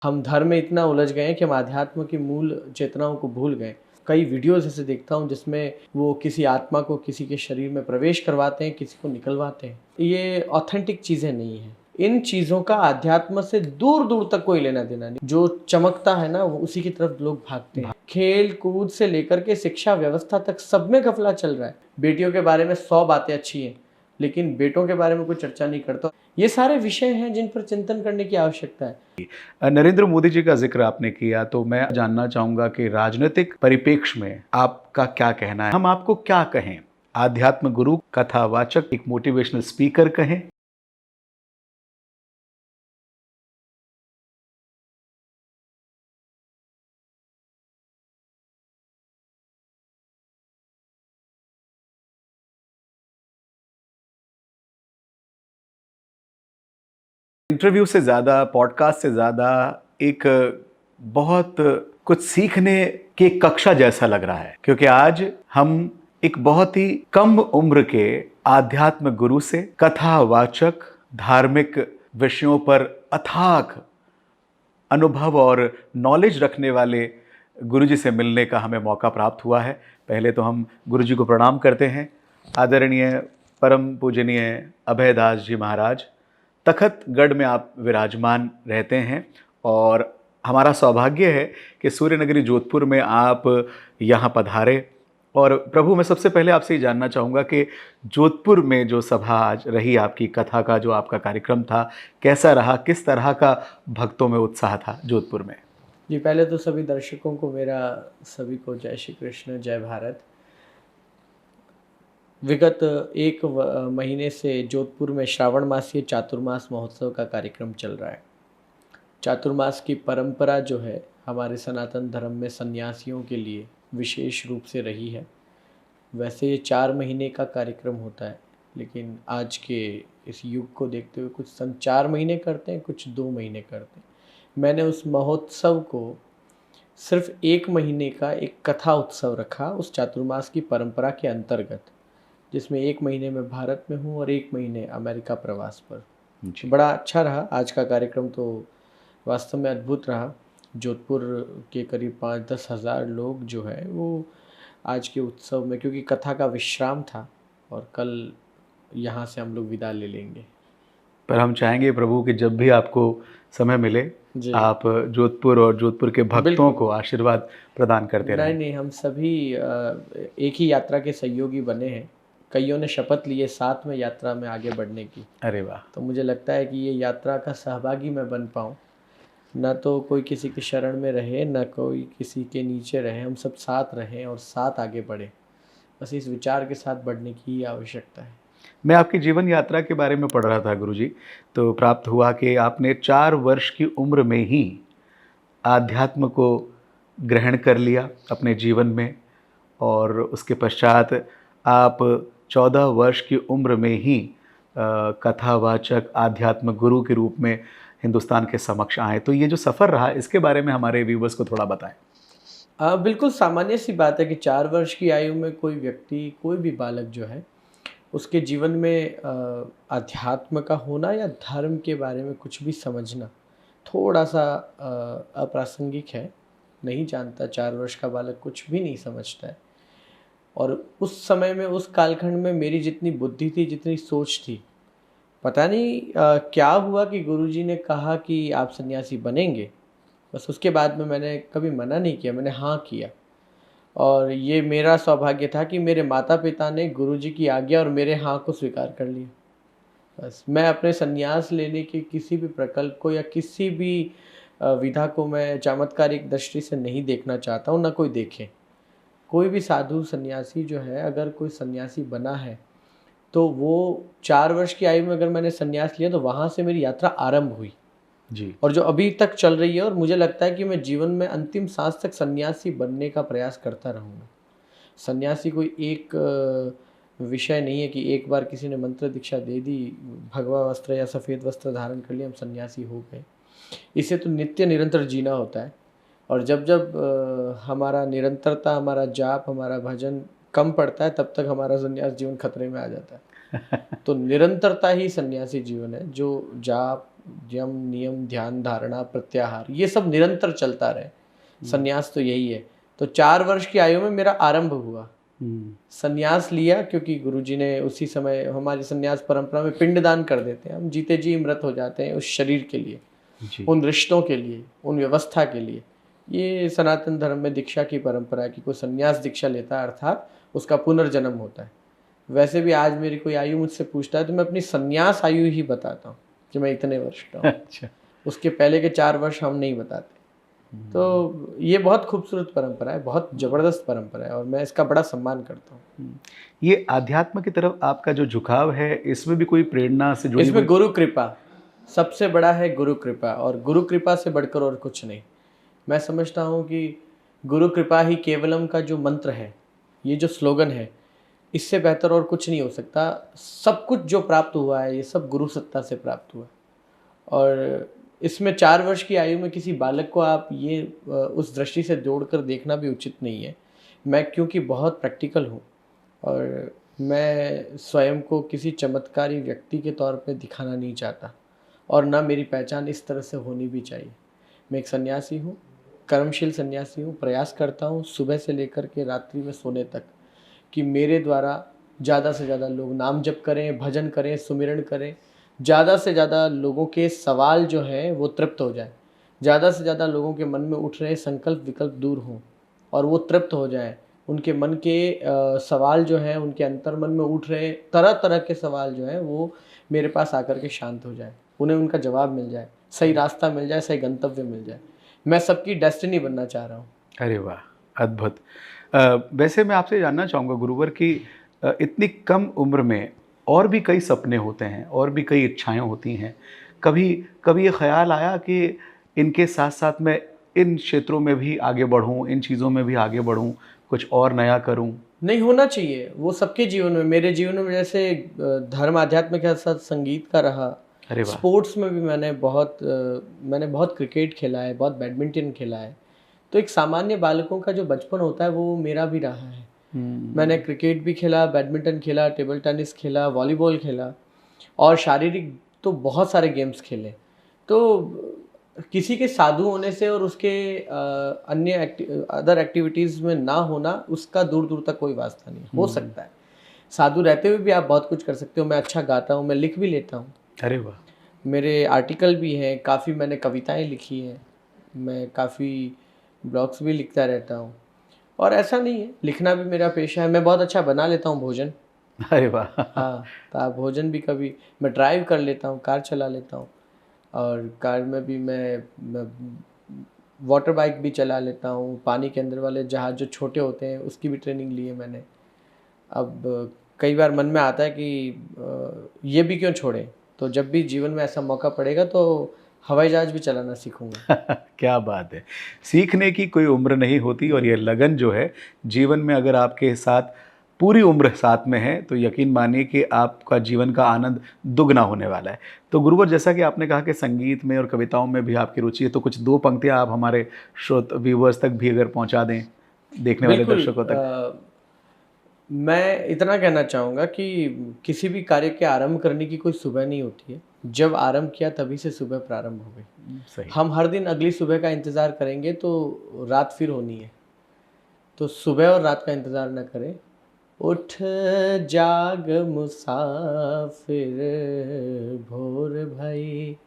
हम धर्म में इतना उलझ गए हैं कि हम आध्यात्म की मूल चेतनाओं को भूल गए। कई वीडियोज़ ऐसे देखता हूँ जिसमें वो किसी आत्मा को किसी के शरीर में प्रवेश करवाते हैं, किसी को निकलवाते हैं। ये ऑथेंटिक चीज़ें नहीं हैं। इन चीज़ों का आध्यात्म से दूर-दूर तक कोई लेना-देना नहीं। जो चमकता है ना, वो उसी की तरफ लोग भागते हैं। खेल-कूद से लेकर के शिक्षा व्यवस्था तक सब में घपला चल रहा है। बेटियों के बारे में 100 बातें अच्छी हैं, लेकिन बेटों के बारे में कोई चर्चा नहीं करता। ये सारे विषय हैं जिन पर चिंतन करने की आवश्यकता है। नरेंद्र मोदी जी का जिक्र आपने किया तो मैं जानना चाहूंगा कि राजनीतिक परिप्रेक्ष्य में आपका क्या कहना है? हम आपको क्या कहें? आध्यात्म गुरु, कथावाचक, एक मोटिवेशनल स्पीकर कहें? इंटरव्यू से ज़्यादा, पॉडकास्ट से ज़्यादा एक बहुत कुछ सीखने की कक्षा जैसा लग रहा है, क्योंकि आज हम एक बहुत ही कम उम्र के आध्यात्म गुरु से, कथावाचक, धार्मिक विषयों पर अथाक अनुभव और नॉलेज रखने वाले गुरुजी से मिलने का हमें मौका प्राप्त हुआ है। पहले तो हम गुरुजी को प्रणाम करते हैं। आदरणीय परम पूजनीय अभयदास जी महाराज, तखतगढ़ में आप विराजमान रहते हैं और हमारा सौभाग्य है कि सूर्य नगरी जोधपुर में आप यहाँ पधारे। और प्रभु, मैं सबसे पहले आपसे ये जानना चाहूँगा कि जोधपुर में जो सभा आज रही, आपकी कथा का जो आपका कार्यक्रम था, कैसा रहा? किस तरह का भक्तों में उत्साह था जोधपुर में? जी, पहले तो सभी दर्शकों को मेरा सभी को जय श्री कृष्ण, जय भारत। विगत एक महीने से जोधपुर में श्रावण मासीय चातुर्मास महोत्सव का कार्यक्रम चल रहा है। चातुर्मास की परंपरा जो है हमारे सनातन धर्म में सन्यासियों के लिए विशेष रूप से रही है। वैसे ये 4 महीने का कार्यक्रम होता है, लेकिन आज के इस युग को देखते हुए कुछ 4 महीने करते हैं, कुछ 2 महीने करते हैं। मैंने उस महोत्सव को सिर्फ 1 महीने का एक कथा उत्सव रखा उस चातुर्मास की परंपरा के अंतर्गत, जिसमें 1 महीने मैं भारत में हूँ और 1 महीने अमेरिका प्रवास पर। जी। बड़ा अच्छा रहा आज का कार्यक्रम, तो वास्तव में अद्भुत रहा। जोधपुर के करीब 5-10 हज़ार लोग जो है वो आज के उत्सव में, क्योंकि कथा का विश्राम था, और कल यहाँ से हम लोग विदा ले लेंगे। पर हम चाहेंगे प्रभु कि जब भी आपको समय मिले, जी, आप जोधपुर और जोधपुर के भक्तों बिल्कुल। को आशीर्वाद प्रदान करते नहीं, रहें। नहीं, हम सभी एक ही यात्रा के सहयोगी बने हैं। कइयों ने शपथ ली है साथ में यात्रा में आगे बढ़ने की। अरे वाह! तो मुझे लगता है कि ये यात्रा का सहभागी मैं बन पाऊँ। ना तो कोई किसी की शरण में रहे, ना कोई किसी के नीचे रहे, हम सब साथ रहें और साथ आगे बढ़ें। बस इस विचार के साथ बढ़ने की ही आवश्यकता है। मैं आपकी जीवन यात्रा के बारे में पढ़ रहा था गुरुजी, तो प्राप्त हुआ कि आपने 4 वर्ष की उम्र में ही आध्यात्म को ग्रहण कर लिया अपने जीवन में, और उसके पश्चात आप 14 वर्ष की उम्र में ही कथावाचक, आध्यात्म गुरु के रूप में हिंदुस्तान के समक्ष आए। तो ये जो सफ़र रहा, इसके बारे में हमारे व्यूवर्स को थोड़ा बताएं। बिल्कुल सामान्य सी बात है कि 4 वर्ष की आयु में कोई व्यक्ति, कोई भी बालक जो है, उसके जीवन में अध्यात्म का होना या धर्म के बारे में कुछ भी समझना थोड़ा-सा अप्रासंगिक है। नहीं जानता, 4 वर्ष का बालक कुछ भी नहीं समझता है। और उस समय में, उस कालखंड में मेरी जितनी बुद्धि थी, जितनी सोच थी, पता नहीं क्या हुआ कि गुरुजी ने कहा कि आप सन्यासी बनेंगे। बस उसके बाद में मैंने कभी मना नहीं किया, मैंने हाँ किया। और ये मेरा सौभाग्य था कि मेरे माता-पिता ने गुरुजी की आज्ञा और मेरे हाँ को स्वीकार कर लिया। बस मैं अपने सन्यास लेने के किसी भी प्रकल्प को या किसी भी विधा को मैं चमत्कारिक दृष्टि से नहीं देखना चाहता हूँ, ना कोई देखे। कोई भी साधु सन्यासी जो है, अगर कोई सन्यासी बना है, तो वो 4 वर्ष की आयु में अगर मैंने सन्यास लिया, तो वहाँ से मेरी यात्रा आरंभ हुई, जी। और जो अभी तक चल रही है, और मुझे लगता है कि मैं जीवन में अंतिम साँस तक सन्यासी बनने का प्रयास करता रहूँगा। सन्यासी कोई एक विषय नहीं है कि एक बार किसी ने मंत्र दीक्षा दे दी, भगवा वस्त्र या सफ़ेद वस्त्र धारण कर लिया, हम सन्यासी हो गए। इसे तो नित्य निरंतर जीना होता है। और जब-जब हमारा निरंतरता, हमारा जाप, हमारा भजन कम पड़ता है, तब तक हमारा सन्यास जीवन खतरे में आ जाता है। तो निरंतरता ही सन्यासी जीवन है, जो जाप, यम नियम ध्यान धारणा प्रत्याहार ये सब निरंतर चलता रहे। संन्यास तो यही है। तो 4 वर्ष की आयु में मेरा आरंभ हुआ। संन्यास लिया क्योंकि गुरुजी ने उसी समय, हमारी संन्यास परंपरा में पिंडदान कर देते हैं, हम जीते जी मृत हो जाते हैं उस शरीर के लिए, उन रिश्तों के लिए, उन व्यवस्था के लिए। ये सनातन धर्म में दीक्षा की परंपरा है कि कोई संन्यास दीक्षा लेता है अर्थात उसका पुनर्जन्म होता है। वैसे भी आज मेरी कोई आयु मुझसे पूछता है तो मैं अपनी संन्यास आयु ही बताता हूँ कि मैं इतने वर्ष का हूँ। अच्छा। उसके पहले के 4 वर्ष हम नहीं बताते। तो ये बहुत खूबसूरत परंपरा है, बहुत ज़बरदस्त परंपरा है और मैं इसका बड़ा सम्मान करता हूँ। ये आध्यात्म की तरफ आपका जो झुकाव है, इसमें भी कोई प्रेरणा से जुड़ी इसमें हुई? गुरु कृपा सबसे बड़ा है, गुरु कृपा, और गुरु कृपा से बढ़कर और कुछ नहीं। मैं समझता हूँ कि गुरु कृपा ही केवलम का जो मंत्र है, ये जो स्लोगन है, इससे बेहतर और कुछ नहीं हो सकता। सब कुछ जो प्राप्त हुआ है ये सब गुरु सत्ता से प्राप्त हुआ। और इसमें 4 वर्ष की आयु में किसी बालक को आप ये उस दृष्टि से जोड़कर देखना भी उचित नहीं है। मैं क्योंकि बहुत प्रैक्टिकल हूँ और मैं स्वयं को किसी चमत्कारी व्यक्ति के तौर पे दिखाना नहीं चाहता और ना मेरी पहचान इस तरह से होनी भी चाहिए। मैं एक सन्यासी हूँ, कर्मशील सन्यासी हूँ। प्रयास करता हूँ सुबह से लेकर के रात्रि में सोने तक कि मेरे द्वारा ज़्यादा से ज़्यादा लोग नाम जप करें, भजन करें, सुमिरन करें, ज़्यादा से ज़्यादा लोगों के सवाल जो हैं वो तृप्त हो जाए, ज़्यादा से ज़्यादा लोगों के मन में उठ रहे संकल्प विकल्प दूर हों और वो तृप्त हो जाएं। उनके मन के सवाल जो हैं, उनके अंतर्मन में उठ रहे तरह तरह के सवाल जो हैं वो मेरे पास आकर के शांत हो जाए, उन्हें उनका जवाब मिल जाए, सही रास्ता मिल जाए, सही गंतव्य मिल जाए। मैं सबकी डेस्टिनी बनना चाह रहा हूँ। अरे वाह, अद्भुत। वैसे मैं आपसे जानना चाहूँगा गुरुवर कि इतनी कम उम्र में और भी कई सपने होते हैं और भी कई इच्छाएं होती हैं। कभी कभी ये ख्याल आया कि इनके साथ साथ मैं इन क्षेत्रों में भी आगे बढ़ूँ, इन चीज़ों में भी आगे बढ़ूँ, कुछ और नया करूँ? नहीं, होना चाहिए वो सबके जीवन में। मेरे जीवन में जैसे धर्म आध्यात्म के साथ संगीत का रहा, अरे वाह। स्पोर्ट्स में भी मैंने बहुत क्रिकेट खेला है, बहुत बैडमिंटन खेला है। तो एक सामान्य बालकों का जो बचपन होता है वो मेरा भी रहा है। मैंने क्रिकेट भी खेला, बैडमिंटन खेला, टेबल टेनिस खेला, वॉलीबॉल खेला और शारीरिक तो बहुत सारे गेम्स खेले। तो किसी के साधु होने से और उसके अन्य अदर एक्टिविटीज़ में ना होना, उसका दूर दूर तक कोई वास्ता नहीं। हो सकता है साधु रहते हुए भी आप बहुत कुछ कर सकते हो। मैं अच्छा गाता हूँ, मैं लिख भी लेता हूँ, अरे वाह। मेरे आर्टिकल भी हैं, काफ़ी मैंने कविताएं लिखी हैं, मैं काफ़ी ब्लॉग्स भी लिखता रहता हूँ। और ऐसा नहीं है, लिखना भी मेरा पेशा है। मैं बहुत अच्छा बना लेता हूँ भोजन। अरे वाह। हाँ, तो आप भोजन भी कभी, मैं ड्राइव कर लेता हूँ, कार चला लेता हूँ और कार में भी मैं वाटर बाइक भी चला लेता हूँ। पानी के अंदर वाले जहाज़ जो छोटे होते हैं उसकी भी ट्रेनिंग ली है मैंने। अब कई बार मन में आता है कि ये भी क्यों छोड़ें, तो जब भी जीवन में ऐसा मौका पड़ेगा तो हवाई जहाज़ भी चलाना सीखूँगा। क्या बात है। सीखने की कोई उम्र नहीं होती और ये लगन जो है जीवन में अगर आपके साथ पूरी उम्र साथ में है तो यकीन मानिए कि आपका जीवन का आनंद दुगना होने वाला है। तो गुरुवर, जैसा कि आपने कहा कि संगीत में और कविताओं में भी आपकी रुचि है, तो कुछ 2 पंक्तियां आप हमारे श्रोत व्यूवर्स तक भी अगर पहुंचा दें, देखने वाले बिल्कुल। दर्शकों तक। मैं इतना कहना चाहूँगा कि किसी भी कार्य के आरंभ करने की कोई सुबह नहीं होती है। जब आरंभ किया तभी से सुबह प्रारंभ हो गई। सही। हम हर दिन अगली सुबह का इंतज़ार करेंगे तो रात फिर होनी है। तो सुबह और रात का इंतज़ार न करें। उठ जाग मुसाफिर भोर भई,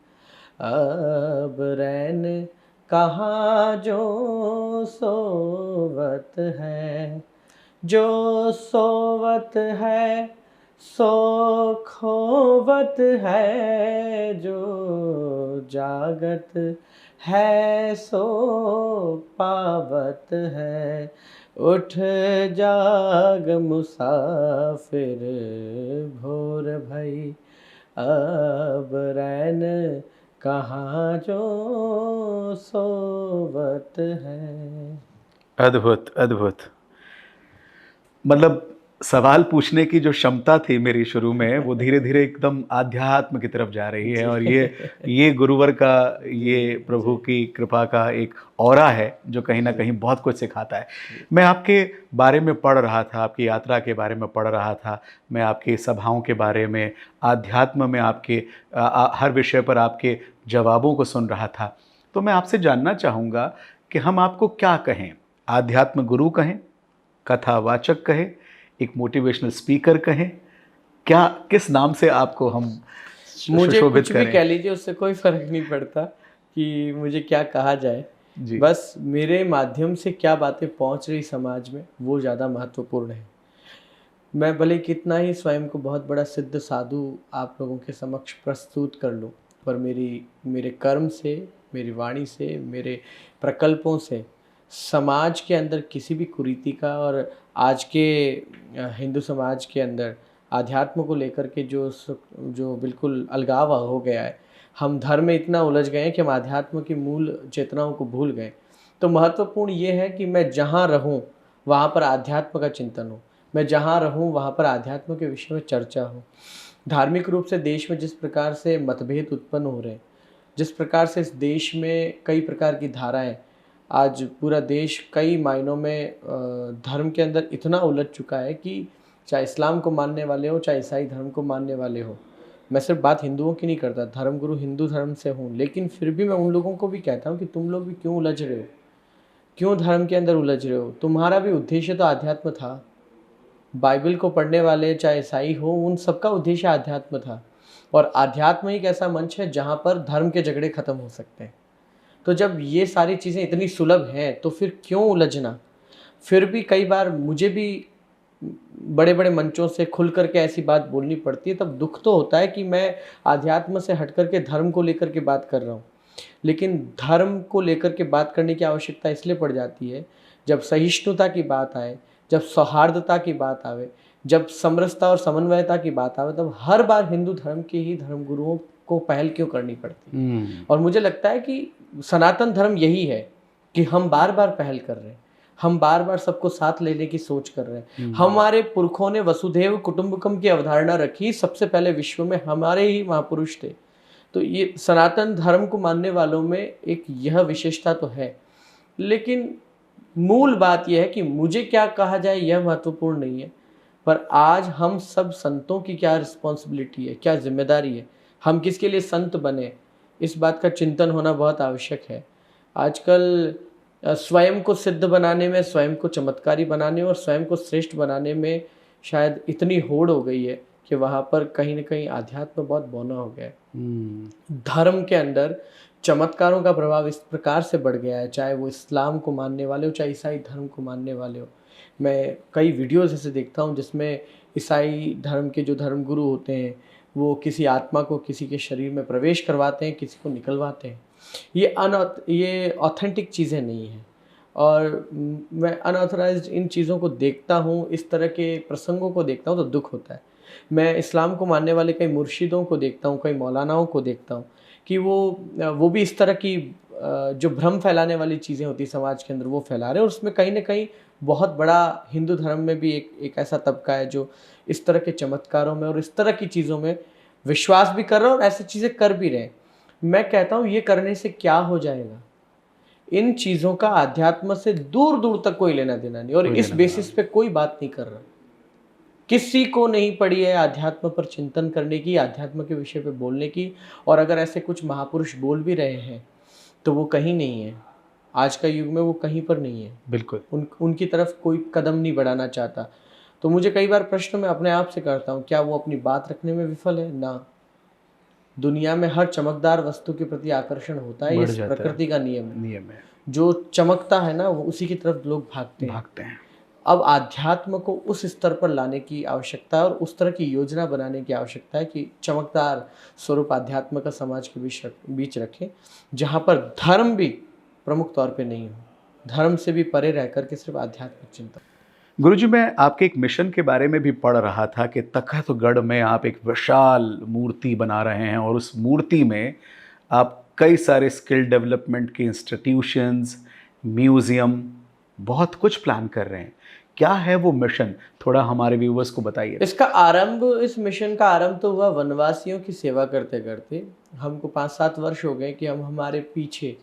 अब रैन कहाँ जो सोवत है, जो सोवत है सो खोवत है, जो जागत है सो पावत है। उठ जाग मुसाफिर भोर भई, अब रैन कहाँ जो सोवत है। अद्भुत, अद्भुत। मतलब सवाल पूछने की जो क्षमता थी मेरी शुरू में, वो धीरे धीरे एकदम आध्यात्म की तरफ जा रही है। और ये गुरुवर का, ये प्रभु जी, की कृपा का एक ऑरा है जो कहीं ना जी, कहीं बहुत कुछ सिखाता है। जी, मैं आपके बारे में पढ़ रहा था, आपकी यात्रा के बारे में पढ़ रहा था, मैं आपकी सभाओं के बारे में, आध्यात्म में आपके हर विषय पर आपके जवाबों को सुन रहा था। तो मैं आपसे जानना चाहूँगा कि हम आपको क्या कहें? आध्यात्म गुरु कहें, कथावाचक कहें, एक मोटिवेशनल स्पीकर कहें, क्या, किस नाम से आपको हम मुझे सुशोभित कुछ भी करें? कह लीजिए, उससे कोई फ़र्क नहीं पड़ता कि मुझे क्या कहा जाए। जी। बस मेरे माध्यम से क्या बातें पहुँच रही समाज में, वो ज़्यादा महत्वपूर्ण है। मैं भले कितना ही स्वयं को बहुत बड़ा सिद्ध साधु आप लोगों के समक्ष प्रस्तुत कर लूँ, पर मेरे कर्म से, मेरी वाणी से, मेरे प्रकल्पों से समाज के अंदर किसी भी कुरीति का और आज के हिंदू समाज के अंदर आध्यात्म को लेकर के जो बिल्कुल अलगाव हो गया है। हम धर्म में इतना उलझ गए हैं कि हम आध्यात्म की मूल चेतनाओं को भूल गए। तो महत्वपूर्ण ये है कि मैं जहाँ रहूँ, वहाँ पर आध्यात्म का चिंतन हो। मैं जहाँ रहूँ वहाँ पर आध्यात्म के विषय में चर्चा हो। धार्मिक रूप से देश में जिस प्रकार से मतभेद उत्पन्न हो रहे हैं, जिस प्रकार से इस देश में कई प्रकार की धाराएँ, आज पूरा देश कई मायनों में धर्म के अंदर इतना उलझ चुका है कि चाहे इस्लाम को मानने वाले हो, चाहे ईसाई धर्म को मानने वाले हो। मैं सिर्फ बात हिंदुओं की नहीं करता, धर्मगुरु हिंदू धर्म से हूँ, लेकिन फिर भी मैं उन लोगों को भी कहता हूँ कि तुम लोग भी क्यों उलझ रहे हो? क्यों धर्म के अंदर उलझ रहे हो? तुम्हारा भी उद्देश्य तो आध्यात्म था। बाइबल को पढ़ने वाले चाहे ईसाई हो, उन सबका उद्देश्य आध्यात्म था। और आध्यात्म एक ऐसा मंच है जहाँ पर धर्म के झगड़े खत्म हो सकते हैं। तो जब ये सारी चीज़ें इतनी सुलभ हैं तो फिर क्यों उलझना? फिर भी कई बार मुझे भी बड़े-बड़े मंचों से खुल कर के ऐसी बात बोलनी पड़ती है, तब दुःख तो होता है कि मैं आध्यात्म से हट कर के धर्म को लेकर के बात कर रहा हूँ। लेकिन धर्म को लेकर के बात करने की आवश्यकता इसलिए पड़ जाती है, जब सहिष्णुता की बात आए, जब सौहार्दता की बात आवे, जब समरसता और समन्वयता की बात आवे, तब हर बार हिंदू धर्म के ही धर्मगुरुओं को पहल क्यों करनी पड़ती है। हम्म। और मुझे लगता है कि सनातन धर्म यही है कि हम बार-बार पहल कर रहे हैं। हम बार-बार सबको साथ लेने की सोच कर रहे हैं। हमारे पुरखों ने वसुधैव कुटुंबकम की अवधारणा रखी, सबसे पहले विश्व में हमारे ही महापुरुष थे। तो ये सनातन धर्म को मानने वालों में एक यह विशेषता तो है। लेकिन मूल बात यह है कि मुझे क्या कहा जाए यह महत्वपूर्ण नहीं है। पर आज हम सब संतों की क्या रिस्पॉन्सिबिलिटी है, क्या ज़िम्मेदारी है, हम किसके लिए संत बने, इस बात का चिंतन होना बहुत आवश्यक है। आजकल स्वयं को सिद्ध बनाने में, स्वयं को चमत्कारी बनाने और स्वयं को श्रेष्ठ बनाने में शायद इतनी होड़ हो गई है कि वहाँ पर कहीं न कहीं आध्यात्म बहुत बौना हो गया है। धर्म के अंदर चमत्कारों का प्रभाव इस प्रकार से बढ़ गया है, चाहे वो इस्लाम को मानने वाले हो, चाहे ईसाई धर्म को मानने वाले हो। मैं कई वीडियोज़ ऐसे देखता हूँ जिसमें ईसाई धर्म के जो धर्मगुरु होते हैं, वो किसी आत्मा को किसी के शरीर में प्रवेश करवाते हैं, किसी को निकलवाते हैं। ये ऑथेंटिक चीज़ें नहीं हैं। और मैं अनऑथराइज़्ड इन चीज़ों को देखता हूँ, इस तरह के प्रसंगों को देखता हूँ तो दुःख होता है। मैं इस्लाम को मानने वाले कई मुर्शिदों को देखता हूँ, कई मौलानाओं को देखता हूँ कि वो भी इस तरह की जो भ्रम फैलाने वाली चीज़ें होती हैं समाज के अंदर वो फैला रहे हैं और उसमें कहीं न कहीं बहुत बड़ा हिंदू धर्म में भी एक ऐसा तबका है जो इस तरह के चमत्कारों में और इस तरह की चीज़ों में विश्वास भी कर रहा है और ऐसी चीज़ें कर भी रहे हैं। मैं कहता हूँ ये करने से क्या हो जाएगा? इन चीज़ों का आध्यात्म से दूर-दूर तक कोई लेना-देना नहीं और कोई इस लेना देना बेसिस नहीं। पे कोई बात नहीं कर रहा। किसी को नहीं पड़ी है अध्यात्म पर चिंतन करने की, अध्यात्म के विषय पे बोलने की और अगर ऐसे कुछ महापुरुष बोल भी रहे हैं, तो वो कहीं नहीं है। आज का युग में वो कहीं पर नहीं है। बिल्कुल। उनकी तरफ कोई कदम नहीं बढ़ाना चाहता। तो मुझे कई बार प्रश्न मैं अपने आप से करता हूँ, क्या वो अपनी बात रखने में विफल है? ना। दुनिया में हर चमकदार वस्तु के प्रति आकर्षण होता है, ये बढ़ इस जाता है, प्रकृति का नियम है। नियम है। जो चमकता है ना, वो उसी की तरफ लोग भागते हैं। भागते हैं। अब आध्यात्म को उस स्तर पर लाने की आवश्यकता है और उस तरह की योजना बनाने की आवश्यकता है कि चमकदार स्वरूप आध्यात्म का समाज के बीच रखें, जहाँ पर धर्म भी प्रमुख तौर पे नहीं हो। धर्म से भी परे रह कर के सिर्फ आध्यात्मिक चिंतन। गुरुजी, मैं आपके एक मिशन के बारे में भी पढ़ रहा था कि तखतगढ़ में आप एक विशाल मूर्ति बना रहे हैं और उस मूर्ति में आप कई सारे स्किल डेवलपमेंट के इंस्टीट्यूशंस, म्यूज़ियम, बहुत कुछ प्लान कर रहे हैं। क्या है वो मिशन, थोड़ा हमारे व्यूवर्स को बताइए। इस मिशन का आरंभ तो हुआ वनवासियों की सेवा करते करते। हमको 5-7 वर्ष हो गए कि हम हमारे पीछे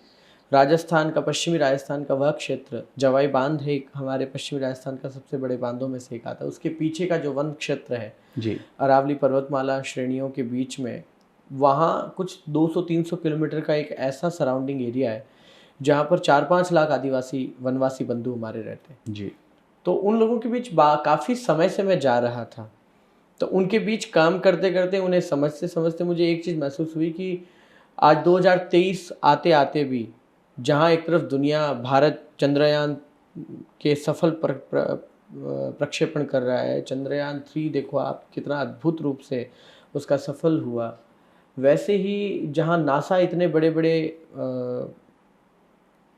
राजस्थान का, पश्चिमी राजस्थान का वह क्षेत्र, जवाई बांध है एक हमारे पश्चिमी राजस्थान का सबसे बड़े बांधों में से एक आता है। उसके पीछे का जो वन क्षेत्र है जी। अरावली पर्वतमाला श्रेणियों के बीच में, वहाँ कुछ 200-300 किलोमीटर का एक ऐसा सराउंडिंग एरिया है जहाँ पर 4-5 लाख आदिवासी वनवासी बंधु हमारे रहते हैं। जी। तो उन लोगों के बीच काफ़ी समय से मैं जा रहा था। तो उनके बीच काम करते करते, उन्हें समझते समझते मुझे एक चीज़ महसूस हुई कि आज 2023 आते आते भी जहाँ एक तरफ दुनिया, भारत चंद्रयान के सफल प्रक्षेपण कर रहा है, चंद्रयान 3 देखो आप कितना अद्भुत रूप से उसका सफल हुआ, वैसे ही जहाँ नासा इतने बड़े बड़े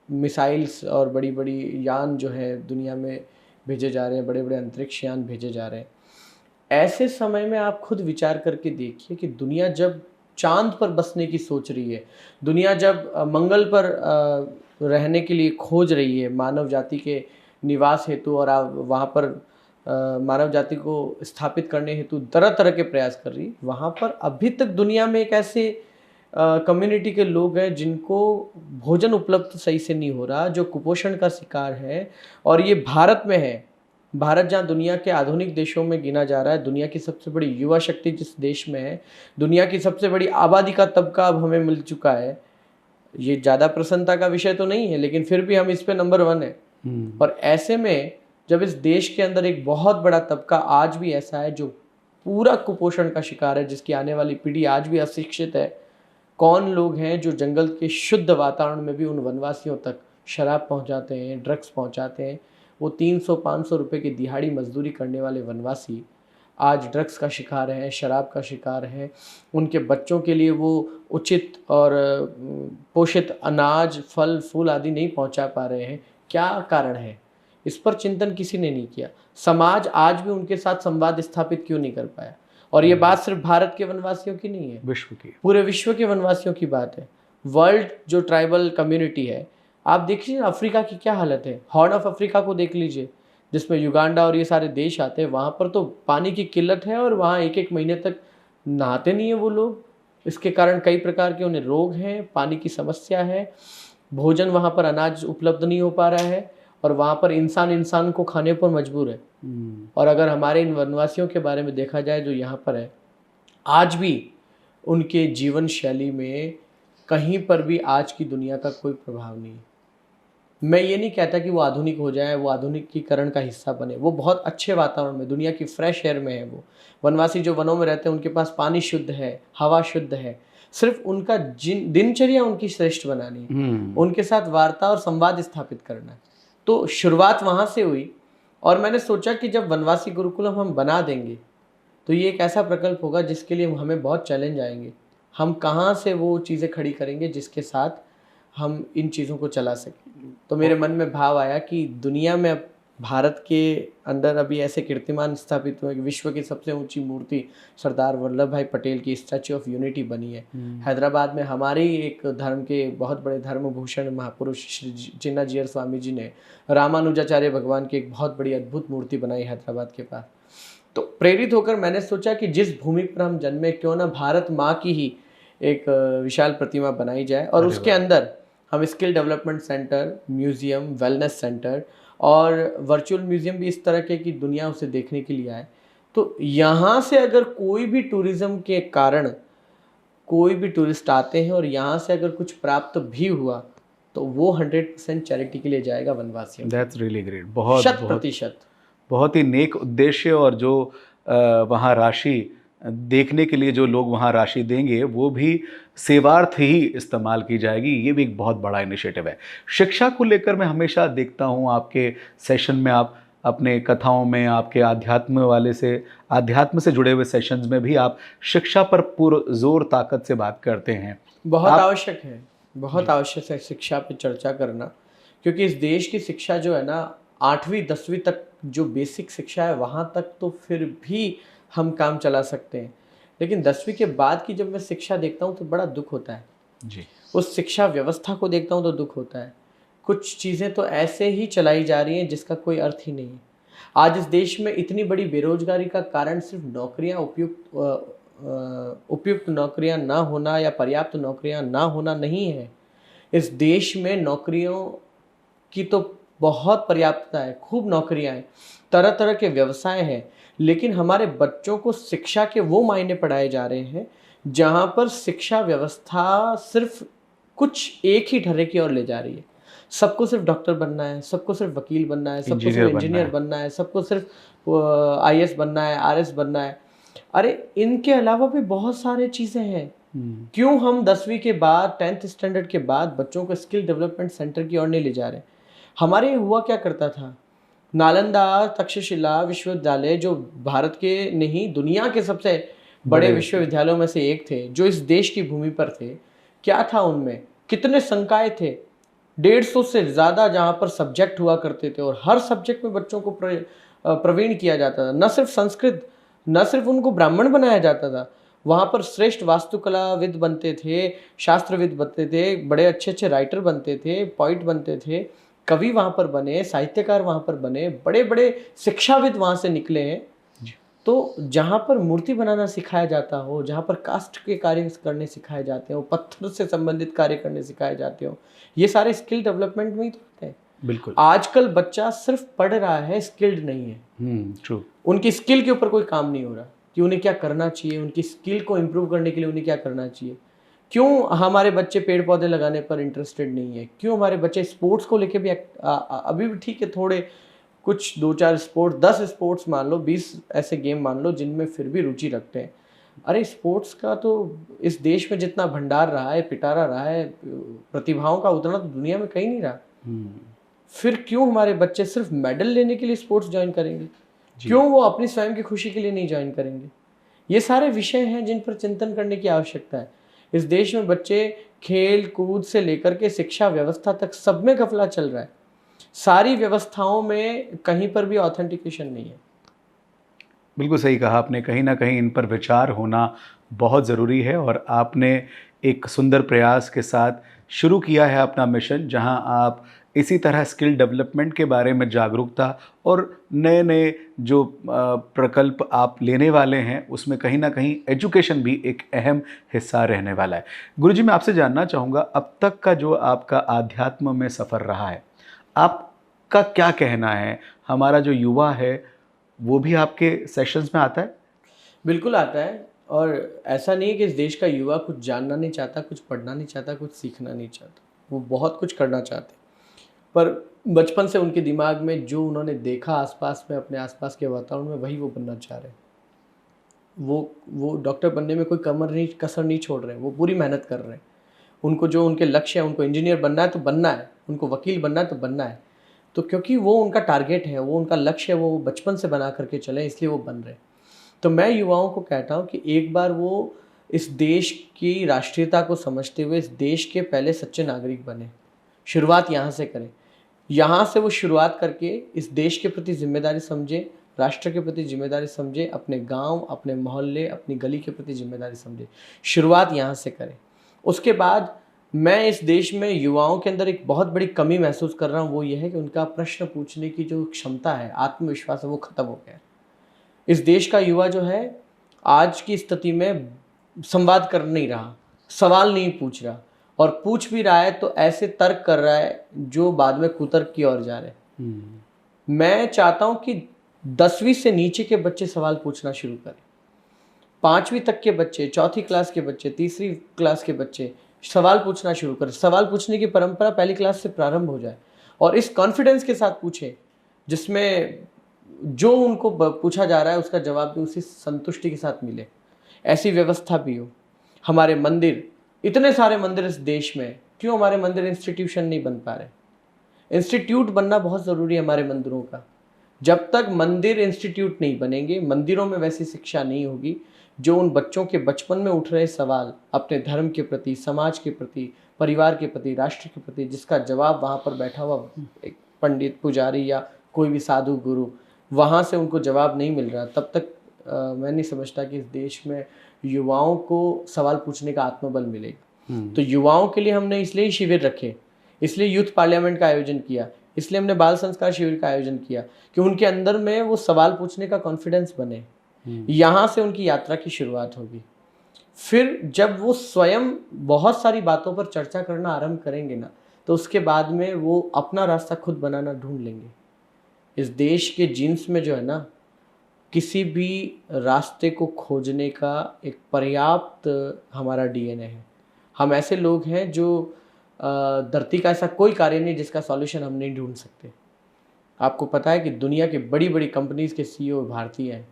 मिसाइल्स और बड़ी बड़ी यान जो है दुनिया में भेजे जा रहे हैं, बड़े बड़े अंतरिक्ष यान भेजे जा रहे हैं, ऐसे समय में आप खुद विचार करके देखिए कि दुनिया जब चांद पर बसने की सोच रही है, दुनिया जब मंगल पर रहने के लिए खोज रही है मानव जाति के निवास हेतु, और आप वहाँ पर मानव जाति को स्थापित करने हेतु तरह तरह के प्रयास कर रही है, वहाँ पर अभी तक दुनिया में एक ऐसे कम्युनिटी के लोग हैं जिनको भोजन उपलब्ध सही से नहीं हो रहा, जो कुपोषण का शिकार है। और ये भारत में है, भारत जहाँ दुनिया के आधुनिक देशों में गिना जा रहा है, दुनिया की सबसे बड़ी युवा शक्ति जिस देश में है, दुनिया की सबसे बड़ी आबादी का तबका अब हमें मिल चुका है। ये ज़्यादा प्रसन्नता का विषय तो नहीं है, लेकिन फिर भी हम इस पे नंबर 1 है। और ऐसे में जब इस देश के अंदर एक बहुत बड़ा तबका आज भी ऐसा है जो पूरा कुपोषण का शिकार है, जिसकी आने वाली पीढ़ी आज भी अशिक्षित है। कौन लोग हैं जो जंगल के शुद्ध वातावरण में भी उन वनवासियों तक शराब पहुंचाते हैं, ड्रग्स पहुंचाते हैं। वो 300-500 रुपए की दिहाड़ी मजदूरी करने वाले वनवासी आज ड्रग्स का शिकार हैं, शराब का शिकार हैं। उनके बच्चों के लिए वो उचित और पोषित अनाज, फल फूल आदि नहीं पहुंचा पा रहे हैं। क्या कारण है? इस पर चिंतन किसी ने नहीं किया। समाज आज भी उनके साथ संवाद स्थापित क्यों नहीं कर पाया? और ये बात सिर्फ भारत के वनवासियों की नहीं है, विश्व की, पूरे विश्व के वनवासियों की बात है। वर्ल्ड जो ट्राइबल कम्युनिटी है, आप देखिए अफ्रीका की क्या हालत है। हॉर्न ऑफ अफ्रीका को देख लीजिए, जिसमें युगांडा और ये सारे देश आते हैं, वहाँ पर तो पानी की किल्लत है और वहाँ 1-1 महीने तक नहाते नहीं है वो लोग। इसके कारण कई प्रकार के उन्हें रोग हैं, पानी की समस्या है, भोजन वहाँ पर अनाज उपलब्ध नहीं हो पा रहा है, और वहाँ पर इंसान इंसान को खाने पर मजबूर है। और अगर हमारे इन वनवासियों के बारे में देखा जाए जो यहाँ पर है, आज भी उनके जीवन शैली में कहीं पर भी आज की दुनिया का कोई प्रभाव नहीं है। मैं ये नहीं कहता कि वो आधुनिक हो जाए, वो आधुनिकीकरण का हिस्सा बने। वो बहुत अच्छे वातावरण में, दुनिया की फ्रेश एयर में है। वो वनवासी जो वनों में रहते हैं, उनके पास पानी शुद्ध है, हवा शुद्ध है। सिर्फ उनका दिनचर्या उनकी श्रेष्ठ बनानी है, उनके साथ वार्ता और संवाद स्थापित करना है। तो शुरुआत वहाँ से हुई, और मैंने सोचा कि जब वनवासी गुरुकुलम हम बना देंगे तो ये एक ऐसा प्रकल्प होगा जिसके लिए हमें बहुत चैलेंज आएंगे। हम कहाँ से वो चीज़ें खड़ी करेंगे जिसके साथ हम इन चीज़ों को चला सकें। तो मेरे मन में भाव आया कि दुनिया में अब भारत के अंदर अभी ऐसे कीर्तिमान स्थापित हुए कि विश्व की सबसे ऊंची मूर्ति सरदार वल्लभ भाई पटेल की स्टैच्यू ऑफ यूनिटी बनी है। हैदराबाद में हमारे ही एक धर्म के बहुत बड़े धर्मभूषण महापुरुष श्री चिन्नाजीयर स्वामी जी ने रामानुजाचार्य भगवान की एक बहुत बड़ी अद्भुत मूर्ति बनाई हैदराबाद के पास। तो प्रेरित होकर मैंने सोचा कि जिस भूमि पर हम जन्मे, क्यों ना भारत माँ की ही एक विशाल प्रतिमा बनाई जाए, और उसके अंदर हम skill development centre, museum, wellness centre और वर्चुअल म्यूजियम भी इस तरह के कि दुनिया उसे देखने के लिए आए। तो यहाँ से अगर कोई भी टूरिज्म के कारण कोई भी टूरिस्ट आते हैं और यहाँ से अगर कुछ प्राप्त भी हुआ तो वो 100% चैरिटी के लिए जाएगा वनवासियों। That's really great. बहुत 100% बहुत ही नेक उद्देश्य, और जो वहाँ राशि देखने के लिए जो लोग वहाँ राशि देंगे वो भी सेवार्थ ही इस्तेमाल की जाएगी। ये भी एक बहुत बड़ा इनिशिएटिव है। शिक्षा को लेकर मैं हमेशा देखता हूँ आपके सेशन में, आप अपने कथाओं में, आपके आध्यात्म से जुड़े हुए सेशंस में भी आप शिक्षा पर पूर्ण जोर ताकत से बात करते हैं। बहुत आवश्यक है, बहुत आवश्यक है शिक्षा पे चर्चा करना, क्योंकि इस देश की शिक्षा जो है ना 8वीं 10वीं तक जो बेसिक शिक्षा है वहाँ तक तो फिर भी हम काम चला सकते हैं, लेकिन 10वीं के बाद की जब मैं शिक्षा देखता हूँ तो बड़ा दुख होता है जी। उस शिक्षा व्यवस्था को देखता हूँ तो दुख होता है। कुछ चीज़ें तो ऐसे ही चलाई जा रही हैं जिसका कोई अर्थ ही नहीं है। आज इस देश में इतनी बड़ी बेरोजगारी का कारण सिर्फ नौकरियां उपयुक्त नौकरियां ना होना या पर्याप्त नौकरियां ना होना नहीं है। इस देश में नौकरियों की तो बहुत पर्याप्तता है, खूब नौकरियां हैं, तरह तरह के व्यवसाय हैं, लेकिन हमारे बच्चों को शिक्षा के वो मायने पढ़ाए जा रहे हैं जहां पर शिक्षा व्यवस्था सिर्फ कुछ एक ही ढर्रे की ओर ले जा रही है। सबको सिर्फ डॉक्टर बनना है, सबको सिर्फ वकील बनना है, सबको सिर्फ इंजीनियर बनना इंजीनियर है। बनना है, सबको सिर्फ आईएएस बनना है, आरएस बनना है। अरे इनके अलावा भी बहुत सारे चीज़ें हैं। क्यों हम 10वीं के बाद 10th स्टैंडर्ड के बाद बच्चों को स्किल डेवलपमेंट सेंटर की ओर नहीं ले जा रहे? हमारे यहाँ हुआ क्या करता था, नालंदा तक्षशिला विश्वविद्यालय जो भारत के नहीं दुनिया के सबसे बड़े बड़े विश्वविद्यालयों में से एक थे, जो इस देश की भूमि पर थे, क्या था उनमें, कितने संकाय थे, 150 से ज़्यादा जहाँ पर सब्जेक्ट हुआ करते थे और हर सब्जेक्ट में बच्चों को प्रवीण किया जाता था। न सिर्फ संस्कृत, न सिर्फ उनको ब्राह्मण बनाया जाता था, वहाँ पर श्रेष्ठ वास्तुकलाविद बनते थे, शास्त्रविद बनते थे, बड़े अच्छे अच्छे राइटर बनते थे, पोइट बनते थे, कवि वहाँ पर बने, साहित्यकार वहाँ पर बने, बड़े बड़े शिक्षाविद वहाँ से निकले हैं। तो जहाँ पर मूर्ति बनाना सिखाया जाता हो, जहाँ पर कास्ट के कार्य करने सिखाए जाते हो, पत्थर से संबंधित कार्य करने सिखाए जाते हो, ये सारे स्किल डेवलपमेंट में ही तो होते हैं। बिल्कुल। आजकल बच्चा सिर्फ पढ़ रहा है, स्किल्ड नहीं है। ट्रू। उनकी स्किल के ऊपर कोई काम नहीं हो रहा कि उन्हें क्या करना चाहिए, उनकी स्किल को इम्प्रूव करने के लिए उन्हें क्या करना चाहिए। क्यों हमारे बच्चे पेड़ पौधे लगाने पर इंटरेस्टेड नहीं है? क्यों हमारे बच्चे स्पोर्ट्स को लेके भी अभी भी ठीक है, थोड़े कुछ 2-4 स्पोर्ट्स, 10 स्पोर्ट्स मान लो, 20 ऐसे गेम मान लो जिनमें फिर भी रुचि रखते हैं। अरे स्पोर्ट्स का तो इस देश में जितना भंडार रहा है, पिटारा रहा है, प्रतिभाओं का उतना तो दुनिया में कहीं नहीं रहा। फिर क्यों हमारे बच्चे सिर्फ मेडल लेने के लिए स्पोर्ट्स ज्वाइन करेंगे? क्यों वो अपनी स्वयं की खुशी के लिए नहीं ज्वाइन करेंगे? ये सारे विषय हैं जिन पर चिंतन करने की आवश्यकता है। इस देश में बच्चे खेल कूद से लेकर के शिक्षा व्यवस्था तक सब में घपला चल रहा है। सारी व्यवस्थाओं में कहीं पर भी ऑथेंटिकेशन नहीं है। बिल्कुल सही कहा आपने, कहीं ना कहीं इन पर विचार होना बहुत ज़रूरी है और आपने एक सुंदर प्रयास के साथ शुरू किया है अपना मिशन, जहां आप इसी तरह स्किल डेवलपमेंट के बारे में जागरूकता और नए नए जो प्रकल्प आप लेने वाले हैं उसमें कहीं ना कहीं एजुकेशन भी एक अहम हिस्सा रहने वाला है। गुरुजी, मैं आपसे जानना चाहूँगा, अब तक का जो आपका आध्यात्म में सफ़र रहा है, आपका क्या कहना है? हमारा जो युवा है वो भी आपके सेशंस में आता है? बिल्कुल आता है, और ऐसा नहीं है कि इस देश का युवा कुछ जानना नहीं चाहता, कुछ पढ़ना नहीं चाहता, कुछ सीखना नहीं चाहता। वो बहुत कुछ करना चाहते हैं, पर बचपन से उनके दिमाग में जो उन्होंने देखा आसपास में, अपने आसपास के वातावरण में, वही वो बनना चाह रहे हैं। वो डॉक्टर बनने में कोई कसर नहीं छोड़ रहे हैं, वो पूरी मेहनत कर रहे हैं। उनको जो उनके लक्ष्य है, उनको इंजीनियर बनना है तो बनना है, उनको वकील बनना है तो बनना है। तो क्योंकि वो उनका टारगेट है, वो उनका लक्ष्य है, वो बचपन से बना करके चले, इसलिए वो बन रहे हैं। तो मैं युवाओं को कहता हूँ कि एक बार वो इस देश की राष्ट्रीयता को समझते हुए इस देश के पहले सच्चे नागरिक बने। शुरुआत यहाँ से करें। यहाँ से वो शुरुआत करके इस देश के प्रति जिम्मेदारी समझे, राष्ट्र के प्रति जिम्मेदारी समझे, अपने गांव, अपने मोहल्ले, अपनी गली के प्रति जिम्मेदारी समझे। शुरुआत यहाँ से करें। उसके बाद मैं इस देश में युवाओं के अंदर एक बहुत बड़ी कमी महसूस कर रहा हूँ, वो ये है कि उनका प्रश्न पूछने की जो क्षमता है, आत्मविश्वास है, वो ख़त्म हो गया है। इस देश का युवा जो है आज की स्थिति में संवाद कर नहीं रहा, सवाल नहीं पूछ रहा, और पूछ भी रहा है तो ऐसे तर्क कर रहा है जो बाद में कुतर्क की ओर जा रहे हैं। मैं चाहता हूं कि 10वीं से नीचे के बच्चे सवाल पूछना शुरू करें। 5वीं तक के बच्चे, 4थी क्लास के बच्चे, 3री क्लास के बच्चे सवाल पूछना शुरू करें। सवाल पूछने की परंपरा पहली क्लास से प्रारंभ हो जाए, और इस कॉन्फिडेंस के साथ पूछें जिसमें जो उनको पूछा जा रहा है उसका जवाब भी उसी संतुष्टि के साथ मिले। ऐसी व्यवस्था भी हो। हमारे मंदिर, इतने सारे मंदिर इस देश में, क्यों हमारे मंदिर इंस्टीट्यूशन नहीं बन पा रहे? इंस्टीट्यूट बनना बहुत ज़रूरी है हमारे मंदिरों का। जब तक मंदिर इंस्टीट्यूट नहीं बनेंगे, मंदिरों में वैसी शिक्षा नहीं होगी जो उन बच्चों के बचपन में उठ रहे सवाल अपने धर्म के प्रति, समाज के प्रति, परिवार के प्रति, राष्ट्र के प्रति, जिसका जवाब वहाँ पर बैठा हुआ एक पंडित, पुजारी या कोई भी साधु गुरु, वहाँ से उनको जवाब नहीं मिल रहा, तब तक मैं नहीं समझता कि इस देश में युवाओं को सवाल पूछने का आत्मबल मिलेगा। तो युवाओं के लिए हमने इसलिए शिविर रखे, इसलिए यूथ पार्लियामेंट का आयोजन किया इसलिए हमने बाल संस्कार शिविर का आयोजन किया कि उनके अंदर में वो सवाल पूछने का कॉन्फिडेंस बने। यहाँ से उनकी यात्रा की शुरुआत होगी। फिर जब वो स्वयं बहुत सारी बातों पर चर्चा करना आरंभ करेंगे ना, तो उसके बाद में वो अपना रास्ता खुद बनाना ढूंढ लेंगे। इस देश के जीन्स में जो है ना, किसी भी रास्ते को खोजने का एक पर्याप्त हमारा डीएनए है। हम ऐसे लोग हैं जो धरती का ऐसा कोई कार्य नहीं जिसका सॉल्यूशन हम नहीं ढूंढ सकते। आपको पता है कि दुनिया के बड़ी बड़ी कंपनीज के सीईओ भारतीय हैं।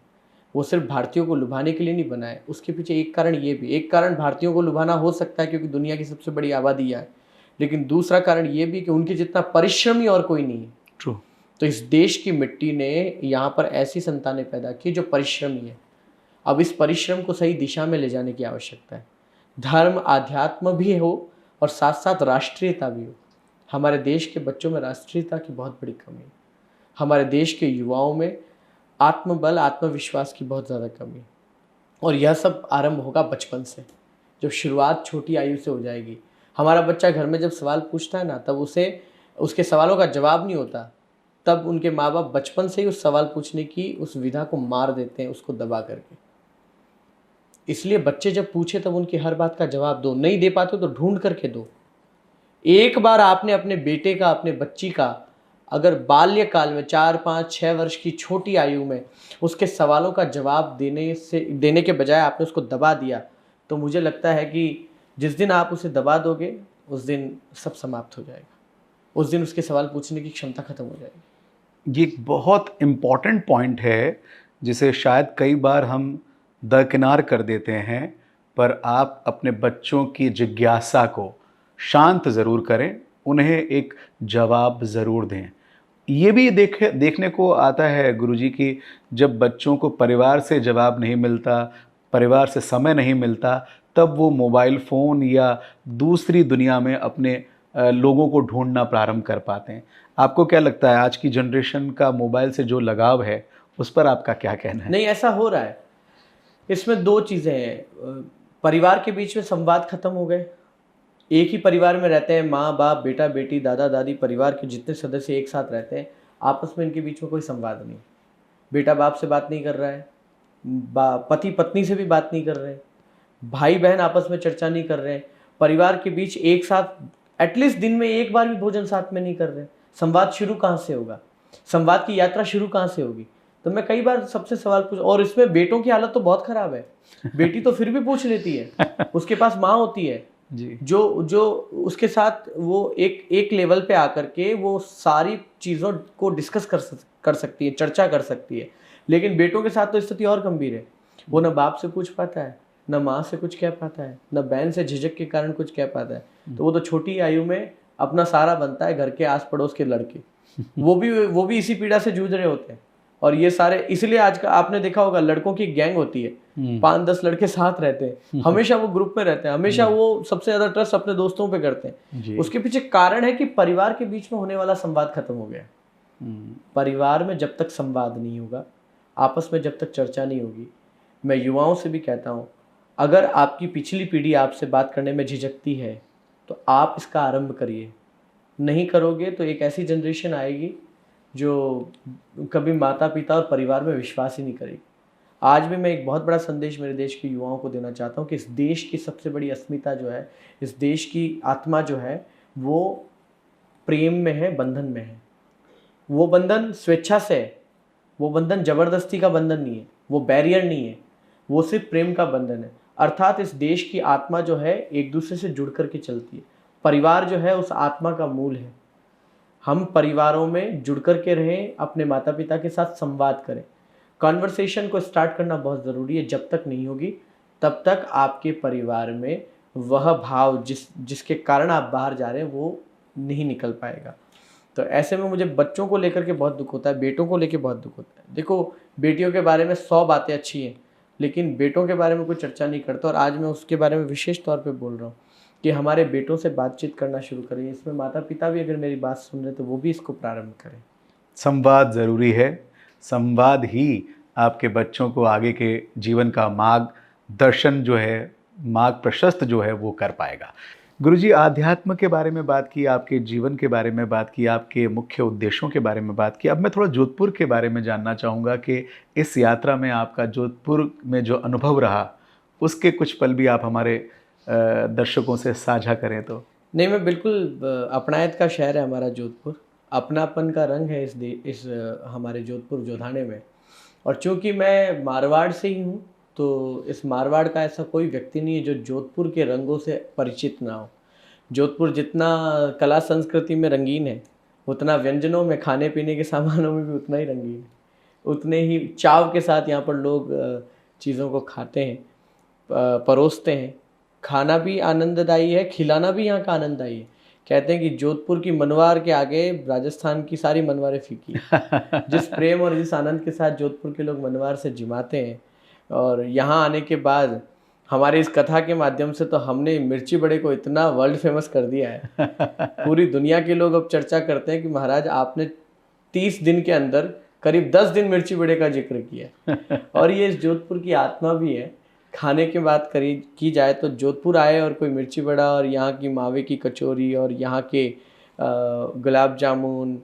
वो सिर्फ भारतीयों को लुभाने के लिए नहीं बनाए, उसके पीछे एक कारण ये भी, एक कारण भारतीयों को लुभाना हो सकता है क्योंकि दुनिया की सबसे बड़ी आबादी है, लेकिन दूसरा कारण ये भी कि उनके जितना परिश्रमी और कोई नहीं है। ट्रू। तो इस देश की मिट्टी ने यहाँ पर ऐसी संतानें पैदा की जो परिश्रमी है। अब इस परिश्रम को सही दिशा में ले जाने की आवश्यकता है। धर्म आध्यात्म भी हो और साथ साथ राष्ट्रीयता भी हो। हमारे देश के बच्चों में राष्ट्रीयता की बहुत बड़ी कमी है। हमारे देश के युवाओं में आत्मबल आत्मविश्वास की बहुत ज़्यादा कमी है। और यह सब आरंभ होगा बचपन से, जब शुरुआत छोटी आयु से हो जाएगी। हमारा बच्चा घर में जब सवाल पूछता है ना, तब उसे उसके सवालों का जवाब नहीं होता, तब उनके माँ बाप बचपन से ही उस सवाल पूछने की उस विधा को मार देते हैं, उसको दबा करके। इसलिए बच्चे जब पूछे तब उनकी हर बात का जवाब दो। नहीं दे पाते तो ढूंढ करके दो। एक बार आपने अपने बेटे का, अपने बच्ची का, अगर बाल्यकाल में 4, 5, 6 वर्ष की छोटी आयु में उसके सवालों का जवाब देने के बजाय आपने उसको दबा दिया, तो मुझे लगता है कि जिस दिन आप उसे दबा दोगे उस दिन सब समाप्त हो जाएगा। उस दिन उसके सवाल पूछने की क्षमता खत्म हो जाएगी। ये एक बहुत इम्पॉर्टेंट पॉइंट है जिसे शायद कई बार हम दरकिनार कर देते हैं, पर आप अपने बच्चों की जिज्ञासा को शांत ज़रूर करें, उन्हें एक जवाब ज़रूर दें। ये भी देखने को आता है गुरुजी कि जब बच्चों को परिवार से जवाब नहीं मिलता, परिवार से समय नहीं मिलता, तब वो मोबाइल फ़ोन या दूसरी दुनिया में अपने लोगों को ढूंढना प्रारंभ कर पाते हैं। आपको क्या लगता है आज की जनरेशन का मोबाइल से जो लगाव है उस पर आपका क्या कहना है? नहीं, ऐसा हो रहा है। इसमें 2 चीज़ें हैं। परिवार के बीच में संवाद खत्म हो गए। एक ही परिवार में रहते हैं, माँ बाप, बेटा बेटी, दादा दादी, परिवार के जितने सदस्य एक साथ रहते हैं, आपस में इनके बीच में कोई संवाद नहीं। बेटा बाप से बात नहीं कर रहा है, पति पत्नी से भी बात नहीं कर रहे हैं, भाई बहन आपस में चर्चा नहीं कर रहे हैं, परिवार के बीच एक साथ एटलीस्ट दिन में एक बार भी भोजन साथ में नहीं कर रहे। संवाद शुरू कहाँ से होगा? संवाद की यात्रा शुरू कहाँ से होगी? तो मैं कई बार सबसे सवाल पूछ, और इसमें बेटों की हालत तो बहुत खराब है। बेटी तो फिर भी पूछ लेती है, उसके पास माँ होती है जी। जो उसके साथ वो एक लेवल पे आकर के वो सारी चीज़ों को डिस्कस कर सकती है, चर्चा कर सकती है। लेकिन बेटों के साथ तो स्थिति और गंभीर है। वो न बाप से पूछ पाता है, न माँ से कुछ कह पाता है, न बहन से झिझक के कारण कुछ कह पाता है। तो वो तो छोटी आयु में अपना सारा बनता है घर के आस पड़ोस के लड़के। वो भी इसी पीड़ा से जूझ रहे होते हैं। और ये सारे, इसलिए आज का आपने देखा होगा लड़कों की गैंग होती है, 5-10 लड़के साथ रहते हैं, हमेशा वो ग्रुप में रहते हैं, हमेशा वो सबसे ज्यादा ट्रस्ट अपने दोस्तों पे करते हैं। उसके पीछे कारण है कि परिवार के बीच में होने वाला संवाद खत्म हो गया। परिवार में जब तक संवाद नहीं होगा, आपस में जब तक चर्चा नहीं होगी, मैं युवाओं से भी कहता हूँ, अगर आपकी पिछली पीढ़ी आपसे बात करने में झिझकती है तो आप इसका आरंभ करिए। नहीं करोगे तो एक ऐसी जनरेशन आएगी जो कभी माता पिता और परिवार में विश्वास ही नहीं करेगी। आज भी मैं एक बहुत बड़ा संदेश मेरे देश के युवाओं को देना चाहता हूँ कि इस देश की सबसे बड़ी अस्मिता जो है, इस देश की आत्मा जो है, वो प्रेम में है, बंधन में है। वो बंधन स्वेच्छा से है, वो बंधन जबरदस्ती का बंधन नहीं है, वो बैरियर नहीं है, वो सिर्फ प्रेम का बंधन है। अर्थात इस देश की आत्मा जो है एक दूसरे से जुड़ करके चलती है। परिवार जो है उस आत्मा का मूल है। हम परिवारों में जुड़ कर के रहें, अपने माता पिता के साथ संवाद करें। कॉन्वर्सेशन को स्टार्ट करना बहुत ज़रूरी है। जब तक नहीं होगी तब तक आपके परिवार में वह भाव जिसके कारण आप बाहर जा रहे हैं वो नहीं निकल पाएगा। तो ऐसे में मुझे बच्चों को लेकर के बहुत दुख होता है, बेटों को लेकर बहुत दुख होता है। देखो, बेटियों के बारे में 100 बातें अच्छी हैं, लेकिन बेटों के बारे में कोई चर्चा नहीं करता। और आज मैं उसके बारे में विशेष तौर पे बोल रहा हूँ कि हमारे बेटों से बातचीत करना शुरू करें। इसमें माता पिता भी अगर मेरी बात सुन रहे तो वो भी इसको प्रारंभ करें। संवाद ज़रूरी है। संवाद ही आपके बच्चों को आगे के जीवन का मार्ग दर्शन जो है, मार्ग प्रशस्त जो है वो कर पाएगा। गुरुजी, आध्यात्म के बारे में बात की, आपके जीवन के बारे में बात की, आपके मुख्य उद्देश्यों के बारे में बात की। अब मैं थोड़ा जोधपुर के बारे में जानना चाहूँगा कि इस यात्रा में आपका जोधपुर में जो अनुभव रहा, उसके कुछ पल भी आप हमारे दर्शकों से साझा करें तो। नहीं, मैं बिल्कुल अपनायत का शहर है हमारा जोधपुर। अपनापन का रंग है हमारे जोधपुर जोधाने में। और चूँकि मैं मारवाड़ से ही हूँ, तो इस मारवाड़ का ऐसा कोई व्यक्ति नहीं है जो जोधपुर के रंगों से परिचित ना हो। जोधपुर जितना कला संस्कृति में रंगीन है, उतना व्यंजनों में, खाने-पीने के सामानों में भी उतना ही रंगीन है। उतने ही चाव के साथ यहाँ पर लोग चीज़ों को खाते हैं, परोसते हैं। खाना भी आनंददायी है, खिलाना भी यहाँ का आनंददायी है। कहते हैं कि जोधपुर की मनवार के आगे राजस्थान की सारी मनवारें फीकी हैं। जिस प्रेम और जिस आनंद के साथ जोधपुर के लोग मनवार से जिमाते हैं, और यहाँ आने के बाद हमारी इस कथा के माध्यम से तो हमने मिर्ची बड़े को इतना वर्ल्ड फेमस कर दिया है। पूरी दुनिया के लोग अब चर्चा करते हैं कि महाराज आपने 30 दिन के अंदर करीब 10 दिन मिर्ची बड़े का जिक्र किया। और ये इस जोधपुर की आत्मा भी है। खाने की बात की जाए तो जोधपुर आए और कोई मिर्ची बड़ा और यहाँ की मावे की कचौरी और यहाँ के गुलाब जामुन,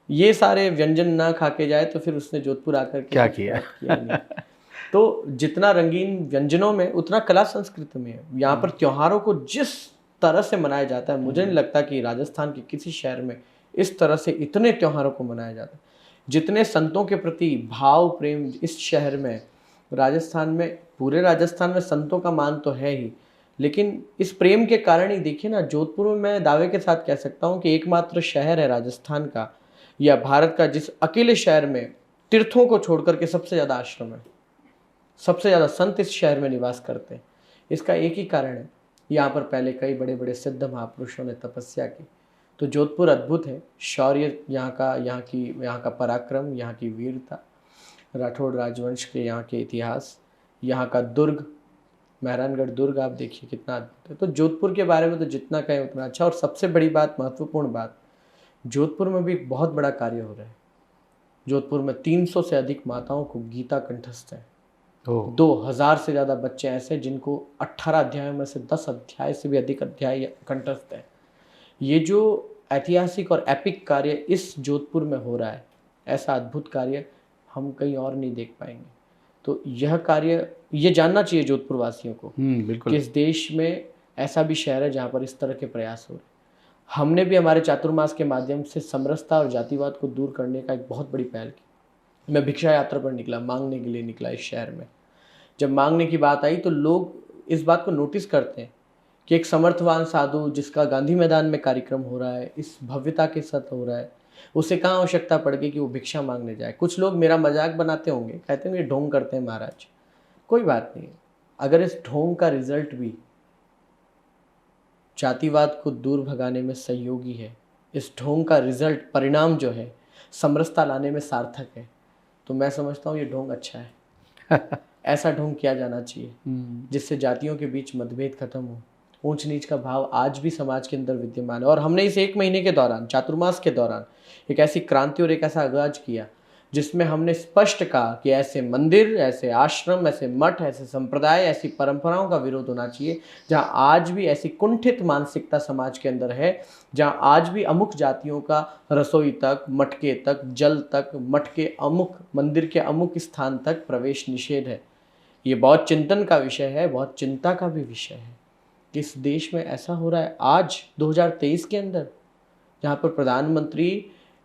ये सारे व्यंजन ना खा के जाए तो फिर उसने जोधपुर आकर के क्या कुछ किया? किया नहीं। तो जितना रंगीन व्यंजनों में, उतना कला संस्कृति में है। यहाँ पर त्योहारों को जिस तरह से मनाया जाता है, मुझे नहीं लगता कि राजस्थान के किसी शहर में इस तरह से इतने त्योहारों को मनाया जाता है। जितने संतों के प्रति भाव प्रेम इस शहर में, राजस्थान में, पूरे राजस्थान में संतों का मान तो है ही, लेकिन इस प्रेम के कारण ही देखिए ना, जोधपुर में मैं दावे के साथ कह सकता हूँ कि एकमात्र शहर है राजस्थान का या भारत का जिस अकेले शहर में तीर्थों को छोड़कर के सबसे ज़्यादा आश्रम है, सबसे ज़्यादा संत इस शहर में निवास करते हैं। इसका एक ही कारण है, यहाँ पर पहले कई बड़े बड़े सिद्ध महापुरुषों ने तपस्या की। तो जोधपुर अद्भुत है। शौर्य यहाँ का पराक्रम, यहाँ की वीरता, राठौड़ राजवंश के यहाँ के इतिहास, यहाँ का दुर्ग, मेहरानगढ़ दुर्ग आप देखिए कितना अद्भुत है। तो जोधपुर के बारे में तो जितना कहें उतना अच्छा। और सबसे बड़ी बात, महत्वपूर्ण बात, जोधपुर में भी एक बहुत बड़ा कार्य हो रहा है। जोधपुर में 300 से अधिक माताओं को गीता कंठस्थ है। 2000 से ज़्यादा बच्चे ऐसे जिनको 18 अध्यायों में से 10 अध्याय से भी अधिक अध्याय कंठस्थ है। ये जो ऐतिहासिक और एपिक कार्य इस जोधपुर में हो रहा है, ऐसा अद्भुत कार्य हम कहीं और नहीं देख पाएंगे। तो यह कार्य, ये जानना चाहिए जोधपुर वासियों को बिल्कुल। कि इस देश में ऐसा भी शहर है जहाँ पर इस तरह के प्रयास हो रहे हैं। हमने भी हमारे चातुर्मास के माध्यम से समरसता और जातिवाद को दूर करने का एक बहुत बड़ी पहल की। मैं भिक्षा यात्रा पर निकला, मांगने के लिए निकला इस शहर में। जब मांगने की बात आई तो लोग इस बात को नोटिस करते हैं कि एक समर्थवान साधु जिसका गांधी मैदान में कार्यक्रम हो रहा है, इस भव्यता के साथ हो रहा है, उसे कहाँ आवश्यकता पड़ गई कि वो भिक्षा मांगने जाए। कुछ लोग मेरा मजाक बनाते होंगे, कहते होंगे ढोंग करते हैं महाराज। कोई बात नहीं, अगर इस ढोंग का रिजल्ट भी जातिवाद को दूर भगाने में सहयोगी है, इस ढोंग का रिजल्ट, परिणाम जो है समरसता लाने में सार्थक है, तो मैं समझता हूँ ये ढोंग अच्छा है। ऐसा ढोंग किया जाना चाहिए जिससे जातियों के बीच मतभेद खत्म हो। ऊंच नीच का भाव आज भी समाज के अंदर विद्यमान है। और हमने इस 1 महीने के दौरान, चातुर्मास के दौरान, एक ऐसी क्रांति और एक ऐसा आगाज किया जिसमें हमने स्पष्ट कहा कि ऐसे मंदिर, ऐसे आश्रम, ऐसे मठ, ऐसे संप्रदाय, ऐसी परंपराओं का विरोध होना चाहिए जहां आज भी ऐसी कुंठित मानसिकता समाज के अंदर है, जहां आज भी अमुक जातियों का रसोई तक, मटके तक, जल तक, मठ के अमुक, मंदिर के अमुक स्थान तक प्रवेश निषेध है। ये बहुत चिंतन का विषय है, बहुत चिंता का भी विषय है कि इस देश में ऐसा हो रहा है आज 2023 के अंदर, जहाँ पर प्रधानमंत्री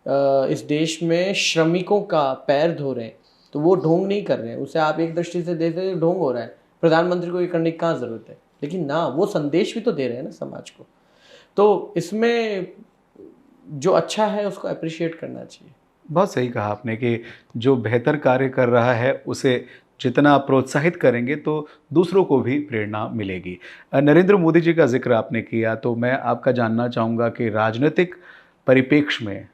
इस देश में श्रमिकों का पैर धो रहे हैं, तो वो ढोंग नहीं कर रहे हैं। उसे आप एक दृष्टि से देखते हैं ढोंग हो रहा है, प्रधानमंत्री को ये करने की कहाँ ज़रूरत है, लेकिन ना, वो संदेश भी तो दे रहे हैं ना समाज को। तो इसमें जो अच्छा है उसको अप्रिशिएट करना चाहिए। बहुत सही कहा आपने कि जो बेहतर कार्य कर रहा है उसे जितना प्रोत्साहित करेंगे तो दूसरों को भी प्रेरणा मिलेगी। नरेंद्र मोदी जी का जिक्र आपने किया, तो मैं आपका जानना चाहूँगा कि राजनीतिक परिप्रेक्ष्य में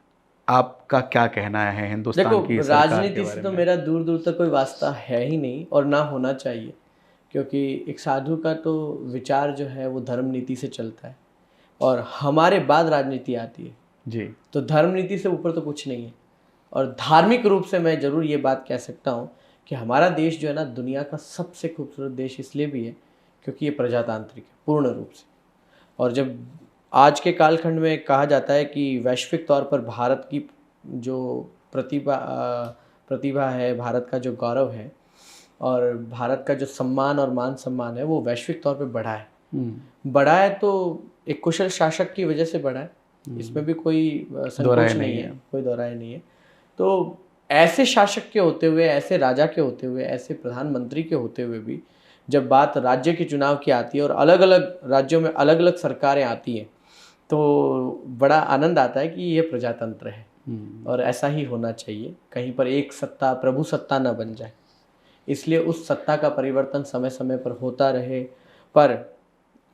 आपका क्या कहना है हिंदुस्तान की सरकार के राजनीति से बारे तो में? मेरा दूर दूर तक कोई वास्ता है ही नहीं और ना होना चाहिए, क्योंकि एक साधु का तो विचार जो है वो धर्म नीति से चलता है और हमारे बाद राजनीति आती है जी। तो धर्म नीति से ऊपर तो कुछ नहीं है। और धार्मिक रूप से मैं ज़रूर ये बात कह सकता हूँ कि हमारा देश जो है ना, दुनिया का सबसे खूबसूरत देश इसलिए भी है क्योंकि ये प्रजातांत्रिक है पूर्ण रूप से। और जब आज के कालखंड में कहा जाता है कि वैश्विक तौर पर भारत की जो प्रतिभा है, भारत का जो गौरव है और भारत का जो सम्मान और मान सम्मान है वो वैश्विक तौर पे बढ़ा है। बढ़ा है तो एक कुशल शासक की वजह से बढ़ा है, इसमें भी कोई संकोच नहीं है, कोई दो राय नहीं है। तो ऐसे शासक के होते हुए, ऐसे राजा के होते हुए, ऐसे प्रधानमंत्री के होते हुए भी जब बात राज्य के चुनाव की आती है और अलग अलग राज्यों में अलग अलग सरकारें आती हैं तो बड़ा आनंद आता है कि ये प्रजातंत्र है और ऐसा ही होना चाहिए। कहीं पर एक सत्ता प्रभु सत्ता न बन जाए, इसलिए उस सत्ता का परिवर्तन समय समय पर होता रहे। पर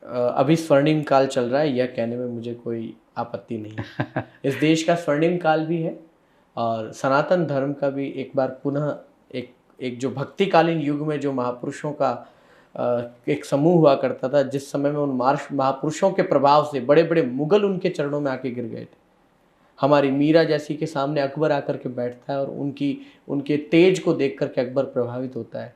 अभी स्वर्णिम काल चल रहा है, यह कहने में मुझे कोई आपत्ति नहीं है। इस देश का स्वर्णिम काल भी है और सनातन धर्म का भी एक बार पुनः एक जो भक्तिकालीन युग में जो महापुरुषों का एक समूह हुआ करता था, जिस समय में उन महापुरुषों के प्रभाव से बड़े बड़े मुगल उनके चरणों में आके गिर गए थे। हमारी मीरा जैसी के सामने अकबर आकर के बैठता है और उनके तेज को देख करके अकबर प्रभावित होता है।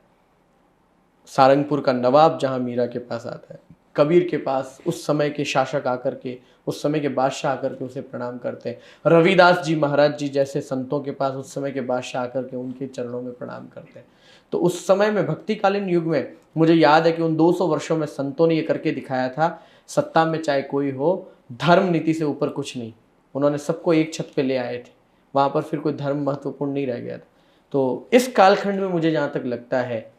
सारंगपुर का नवाब जहाँ मीरा के पास आता है, कबीर के पास उस समय के शासक आकर के, उस समय के बादशाह आकर के उसे प्रणाम करते हैं। रविदास जी महाराज जी जैसे संतों के पास उस समय के बादशाह आकर के उनके चरणों में प्रणाम करते हैं। तो उस समय में भक्तिकालीन युग में मुझे याद है कि उन 200 वर्षों में संतों ने ये करके दिखाया था, सत्ता में चाहे कोई हो, धर्म नीति से ऊपर कुछ नहीं। उन्होंने सबको एक छत पे ले आए थे, वहाँ पर फिर कोई धर्म महत्वपूर्ण नहीं रह गया था। तो इस कालखंड में मुझे जहाँ तक लगता है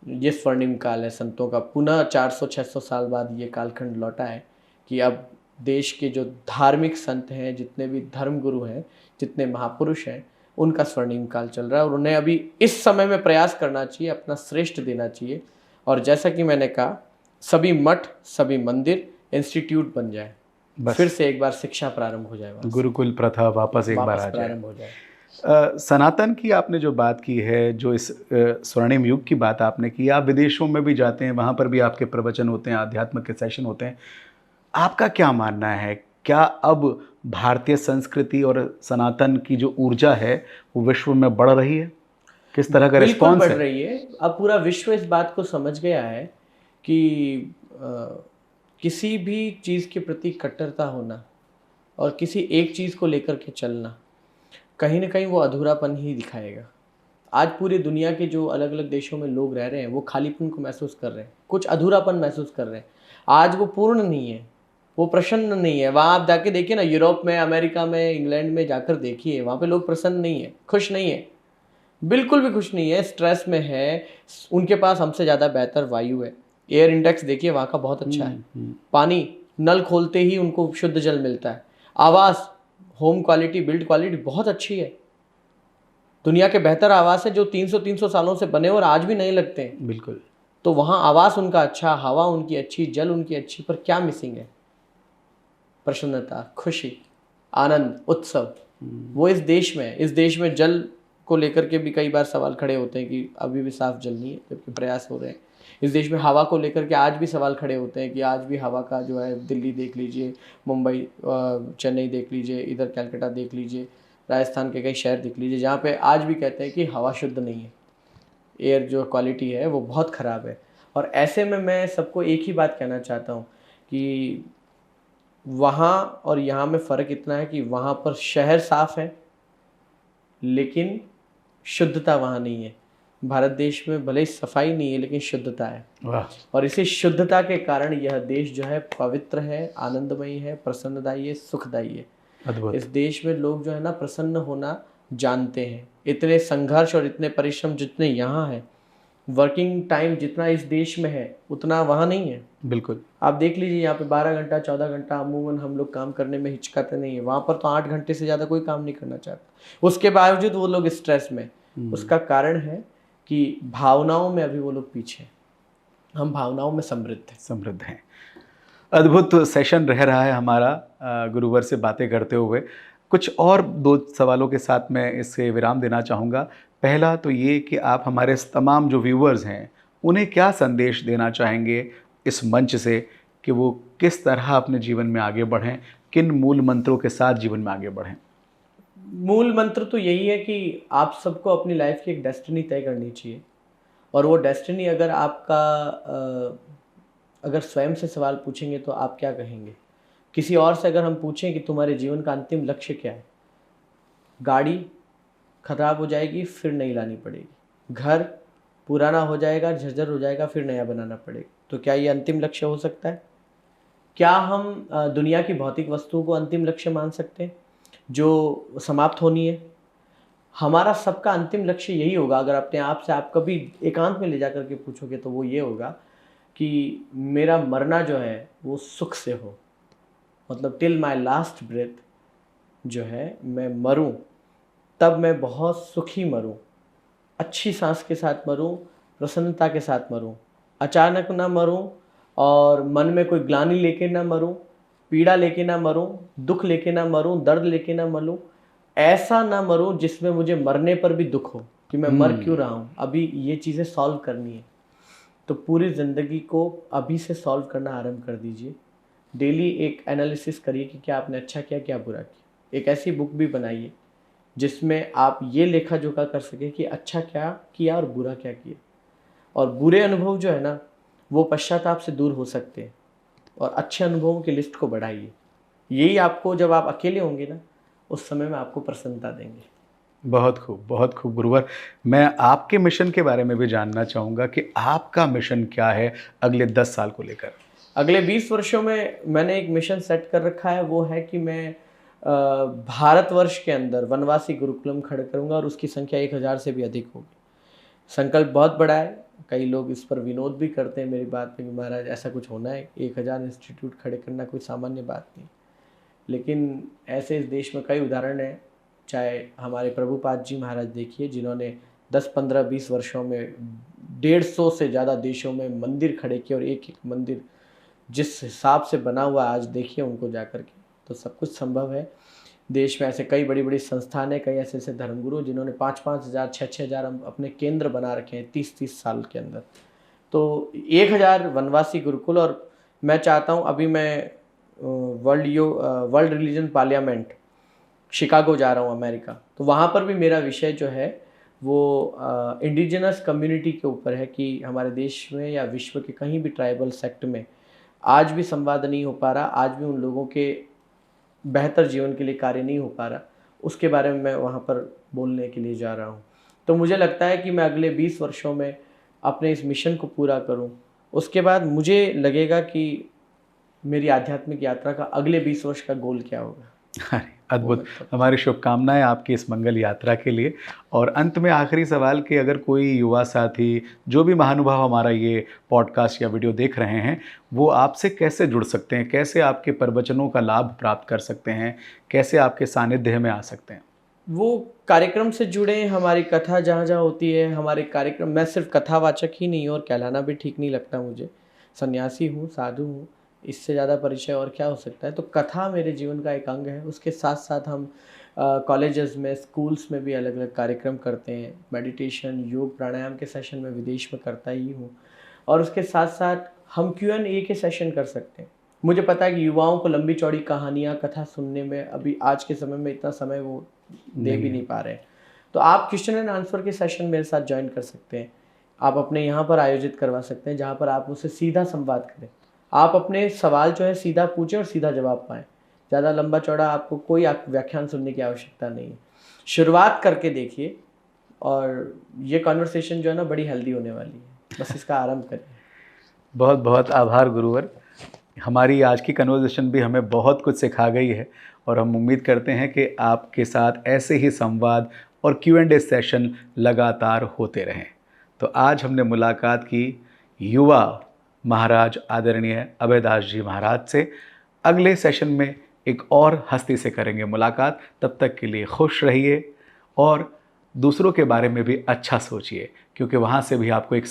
ये स्वर्णिम काल है संतों का, पुनः 400-600 साल बाद ये कालखंड लौटा है कि अब देश के जो धार्मिक संत हैं, जितने भी धर्म गुरु हैं, जितने महापुरुष हैं, उनका स्वर्णिम काल चल रहा है और उन्हें अभी इस समय में प्रयास करना चाहिए, अपना श्रेष्ठ देना चाहिए। और जैसा कि मैंने कहा, सभी मठ, सभी मंदिर इंस्टीट्यूट बन जाए, फिर से एक बार शिक्षा प्रारंभ हो जाए, गुरुकुल प्रथा वापस एक बार आ जाए, प्रारंभ हो जाए। सनातन की आपने जो बात की है, जो इस स्वर्णिम युग की बात आपने की, आप विदेशों में भी जाते हैं, वहाँ पर भी आपके प्रवचन होते हैं, आध्यात्म के सेशन होते हैं। आपका क्या मानना है, क्या अब भारतीय संस्कृति और सनातन की जो ऊर्जा है वो विश्व में बढ़ रही है? किस तरह का रिस्पॉन्स बढ़ रही है। अब पूरा विश्व इस बात को समझ गया है कि किसी भी चीज़ के प्रति कट्टरता होना और किसी एक चीज़ को लेकर के चलना कहीं ना कहीं वो अधूरापन ही दिखाएगा। आज पूरी दुनिया के जो अलग अलग देशों में लोग रह रहे हैं वो खालीपन को महसूस कर रहे हैं, कुछ अधूरापन महसूस कर रहे हैं। आज वो पूर्ण नहीं है, वो प्रसन्न नहीं है। वहाँ आप जाके देखिए ना, यूरोप में, अमेरिका में, इंग्लैंड में जाकर देखिए, वहाँ पे लोग प्रसन्न नहीं है, खुश नहीं है, बिल्कुल भी खुश नहीं है, स्ट्रेस में है। उनके पास हमसे ज़्यादा बेहतर वायु है, एयर इंडेक्स देखिए वहाँ का बहुत अच्छा है, पानी नल खोलते ही उनको शुद्ध जल मिलता है, आवास, होम क्वालिटी, बिल्ड क्वालिटी बहुत अच्छी है। दुनिया के बेहतर आवास है जो 300 सालों से बने और आज भी नए लगते हैं। बिल्कुल। तो वहाँ आवास उनका अच्छा, हवा उनकी अच्छी, जल उनकी अच्छी, पर क्या मिसिंग है? प्रसन्नता, खुशी, आनंद, उत्सव। वो इस देश में, इस देश में जल को लेकर के भी कई बार सवाल खड़े होते हैं कि अभी भी साफ जल नहीं है, जबकि प्रयास हो रहे हैं। इस देश में हवा को लेकर के आज भी सवाल खड़े होते हैं कि आज भी हवा का जो है, दिल्ली देख लीजिए, मुंबई, चेन्नई देख लीजिए, इधर कलकत्ता देख लीजिए, राजस्थान के कई शहर देख लीजिए, जहाँ पे आज भी कहते हैं कि हवा शुद्ध नहीं है, एयर जो क्वालिटी है वो बहुत ख़राब है। और ऐसे में मैं सबको एक ही बात कहना चाहता हूँ कि वहाँ और यहाँ में फ़र्क इतना है कि वहाँ पर शहर साफ़ है लेकिन शुद्धता वहाँ नहीं है। भारत देश में भले ही सफाई नहीं है लेकिन शुद्धता है। वाह। और इसी शुद्धता के कारण यह देश जो है पवित्र है, आनंदमयी है, प्रसन्नदायी है, सुखदायी है। अद्भुत। इस देश में लोग जो है ना प्रसन्न होना जानते हैं। इतने संघर्ष और इतने परिश्रम जितने यहाँ है, वर्किंग टाइम जितना इस देश में है उतना वहाँ नहीं है। बिल्कुल। आप देख लीजिए, यहाँ पे 12 घंटा 14 घंटा अमूमन हम लोग काम करने में हिचकाते नहीं है, वहाँ पर तो 8 घंटे से ज़्यादा कोई काम नहीं करना चाहता, उसके बावजूद वो लोग स्ट्रेस में। उसका कारण है कि भावनाओं में अभी वो लोग पीछे, हम भावनाओं में समृद्ध हैं। अद्भुत सेशन रह रहा है हमारा गुरुवर से बातें करते हुए। कुछ और 2 सवालों के साथ मैं इससे विराम देना चाहूँगा। पहला तो ये कि आप हमारे तमाम जो व्यूअर्स हैं उन्हें क्या संदेश देना चाहेंगे इस मंच से कि वो किस तरह अपने जीवन में आगे बढ़ें, किन मूल मंत्रों के साथ जीवन में आगे बढ़ें? मूल मंत्र तो यही है कि आप सबको अपनी लाइफ की एक डेस्टिनी तय करनी चाहिए, और वो डेस्टिनी अगर आपका अगर स्वयं से सवाल पूछेंगे तो आप क्या कहेंगे? किसी और से अगर हम पूछें कि तुम्हारे जीवन का अंतिम लक्ष्य क्या है? गाड़ी खराब हो जाएगी, फिर नई लानी पड़ेगी। घर पुराना हो जाएगा, झर्जर हो जाएगा, फिर नया बनाना पड़ेगा। तो क्या ये अंतिम लक्ष्य हो सकता है? क्या हम दुनिया की भौतिक वस्तुओं को अंतिम लक्ष्य मान सकते हैं जो समाप्त होनी है? हमारा सबका अंतिम लक्ष्य यही होगा। अगर अपने आप से आप कभी एकांत में ले जा करके पूछोगे तो वो ये होगा कि मेरा मरना जो है वो सुख से हो, मतलब टिल माय लास्ट ब्रेथ जो है मैं मरूं, तब मैं बहुत सुखी मरूं, अच्छी सांस के साथ मरूं, प्रसन्नता के साथ मरूं, अचानक ना मरूं और मन में कोई ग्लानि लेके ना मरूं, पीड़ा लेके ना मरूं, दुख लेके ना मरूं, दर्द लेके ना मरूं, ऐसा ना मरूं जिसमें मुझे मरने पर भी दुख हो कि मैं मर क्यों रहा हूं। अभी ये चीज़ें सॉल्व करनी है, तो पूरी ज़िंदगी को अभी से सॉल्व करना आरंभ कर दीजिए। डेली एक एनालिसिस करिए कि क्या आपने अच्छा किया, क्या बुरा किया। एक ऐसी बुक भी बनाइए जिसमें आप ये लेखा जोखा कर सकें कि अच्छा क्या किया और बुरा क्या किया। और बुरे अनुभव जो है ना, वो पश्चाताप से दूर हो सकते हैं, और अच्छे अनुभवों की लिस्ट को बढ़ाइए। यही आपको, जब आप अकेले होंगे ना, उस समय में आपको प्रसन्नता देंगे। बहुत खूब गुरुवर। मैं आपके मिशन के बारे में भी जानना चाहूँगा कि आपका मिशन क्या है अगले 10 साल को लेकर? अगले 20 वर्षों में मैंने एक मिशन सेट कर रखा है, वो है कि मैं भारतवर्ष के अंदर वनवासी गुरुकुलम खड़े करूँगा और उसकी संख्या 1000 से भी अधिक होगी। संकल्प बहुत बड़ा है। कई लोग इस पर विनोद भी करते हैं मेरी बात पे कि महाराज ऐसा कुछ होना है, 1000 इंस्टीट्यूट खड़े करना कोई सामान्य बात नहीं। लेकिन ऐसे इस देश में कई उदाहरण हैं, चाहे हमारे प्रभुपाद जी महाराज देखिए, जिन्होंने 10, 15, 20 वर्षों में 150 से ज़्यादा देशों में मंदिर खड़े किए, और एक एक मंदिर जिस हिसाब से बना हुआ आज देखिए उनको जा कर के, तो सब कुछ संभव है। देश में ऐसे कई बड़ी बड़ी संस्थान है, कई ऐसे ऐसे धर्मगुरु जिन्होंने 5-5 हज़ार 6-6 हज़ार अपने केंद्र बना रखे हैं 30-30 साल के अंदर। तो 1000 वनवासी गुरुकुल, और मैं चाहता हूँ, अभी मैं वर्ल्ड रिलीजन पार्लियामेंट शिकागो जा रहा हूँ अमेरिका, तो वहाँ पर भी मेरा विषय जो है वो इंडिजिनस कम्युनिटी के ऊपर है कि हमारे देश में या विश्व के कहीं भी ट्राइबल सेक्ट में आज भी संवाद नहीं हो पा रहा, आज भी उन लोगों के बेहतर जीवन के लिए कार्य नहीं हो पा रहा, उसके बारे में मैं वहाँ पर बोलने के लिए जा रहा हूँ। तो मुझे लगता है कि मैं अगले 20 वर्षों में अपने इस मिशन को पूरा करूँ। उसके बाद मुझे लगेगा कि मेरी आध्यात्मिक यात्रा का अगले 20 वर्ष का गोल क्या होगा। अरे अद्भुत! हमारी शुभकामनाएं आपकी इस मंगल यात्रा के लिए। और अंत में आखिरी सवाल कि अगर कोई युवा साथी, जो भी महानुभाव हमारा ये पॉडकास्ट या वीडियो देख रहे हैं, वो आपसे कैसे जुड़ सकते हैं? कैसे आपके प्रवचनों का लाभ प्राप्त कर सकते हैं? कैसे आपके सानिध्य में आ सकते हैं? वो कार्यक्रम से जुड़े, हमारी कथा जहाँ जहाँ होती है, हमारे कार्यक्रम, मैं सिर्फ कथावाचक ही नहीं हूँ और कहलाना भी ठीक नहीं लगता मुझे। सन्यासी हूँ, साधु हूँ, इससे ज़्यादा परिचय और क्या हो सकता है। तो कथा मेरे जीवन का एक अंग है। उसके साथ साथ हम कॉलेजेस में, स्कूल्स में भी अलग अलग कार्यक्रम करते हैं। मेडिटेशन, योग, प्राणायाम के सेशन में विदेश में करता ही हूँ, और उसके साथ साथ हम Q&A के सेशन कर सकते हैं। मुझे पता है कि युवाओं को लंबी चौड़ी कहानियाँ, कथा सुनने में अभी आज के समय में इतना समय वो दे भी नहीं पा रहे हैं। तो आप क्वेश्चन एंड आंसर के सेशन मेरे साथ ज्वाइन कर सकते हैं। आप अपने यहाँ पर आयोजित करवा सकते हैं, जहाँ पर आप उससे सीधा संवाद करें। आप अपने सवाल जो है सीधा पूछें और सीधा जवाब पाएँ। ज़्यादा लंबा चौड़ा आपको कोई व्याख्यान सुनने की आवश्यकता नहीं है। शुरुआत करके देखिए, और ये कॉन्वर्सेशन जो है ना, बड़ी हेल्दी होने वाली है। बस इसका आरंभ करिए। बहुत बहुत आभार गुरुवर। हमारी आज की कन्वर्सेशन भी हमें बहुत कुछ सिखा गई है, और हम उम्मीद करते हैं कि आपके साथ ऐसे ही संवाद और Q&A सेशन लगातार होते रहें। तो आज हमने मुलाकात की युवा महाराज आदरणीय अभयदास जी महाराज से। अगले सेशन में एक और हस्ती से करेंगे मुलाकात। तब तक के लिए खुश रहिए और दूसरों के बारे में भी अच्छा सोचिए, क्योंकि वहाँ से भी आपको एक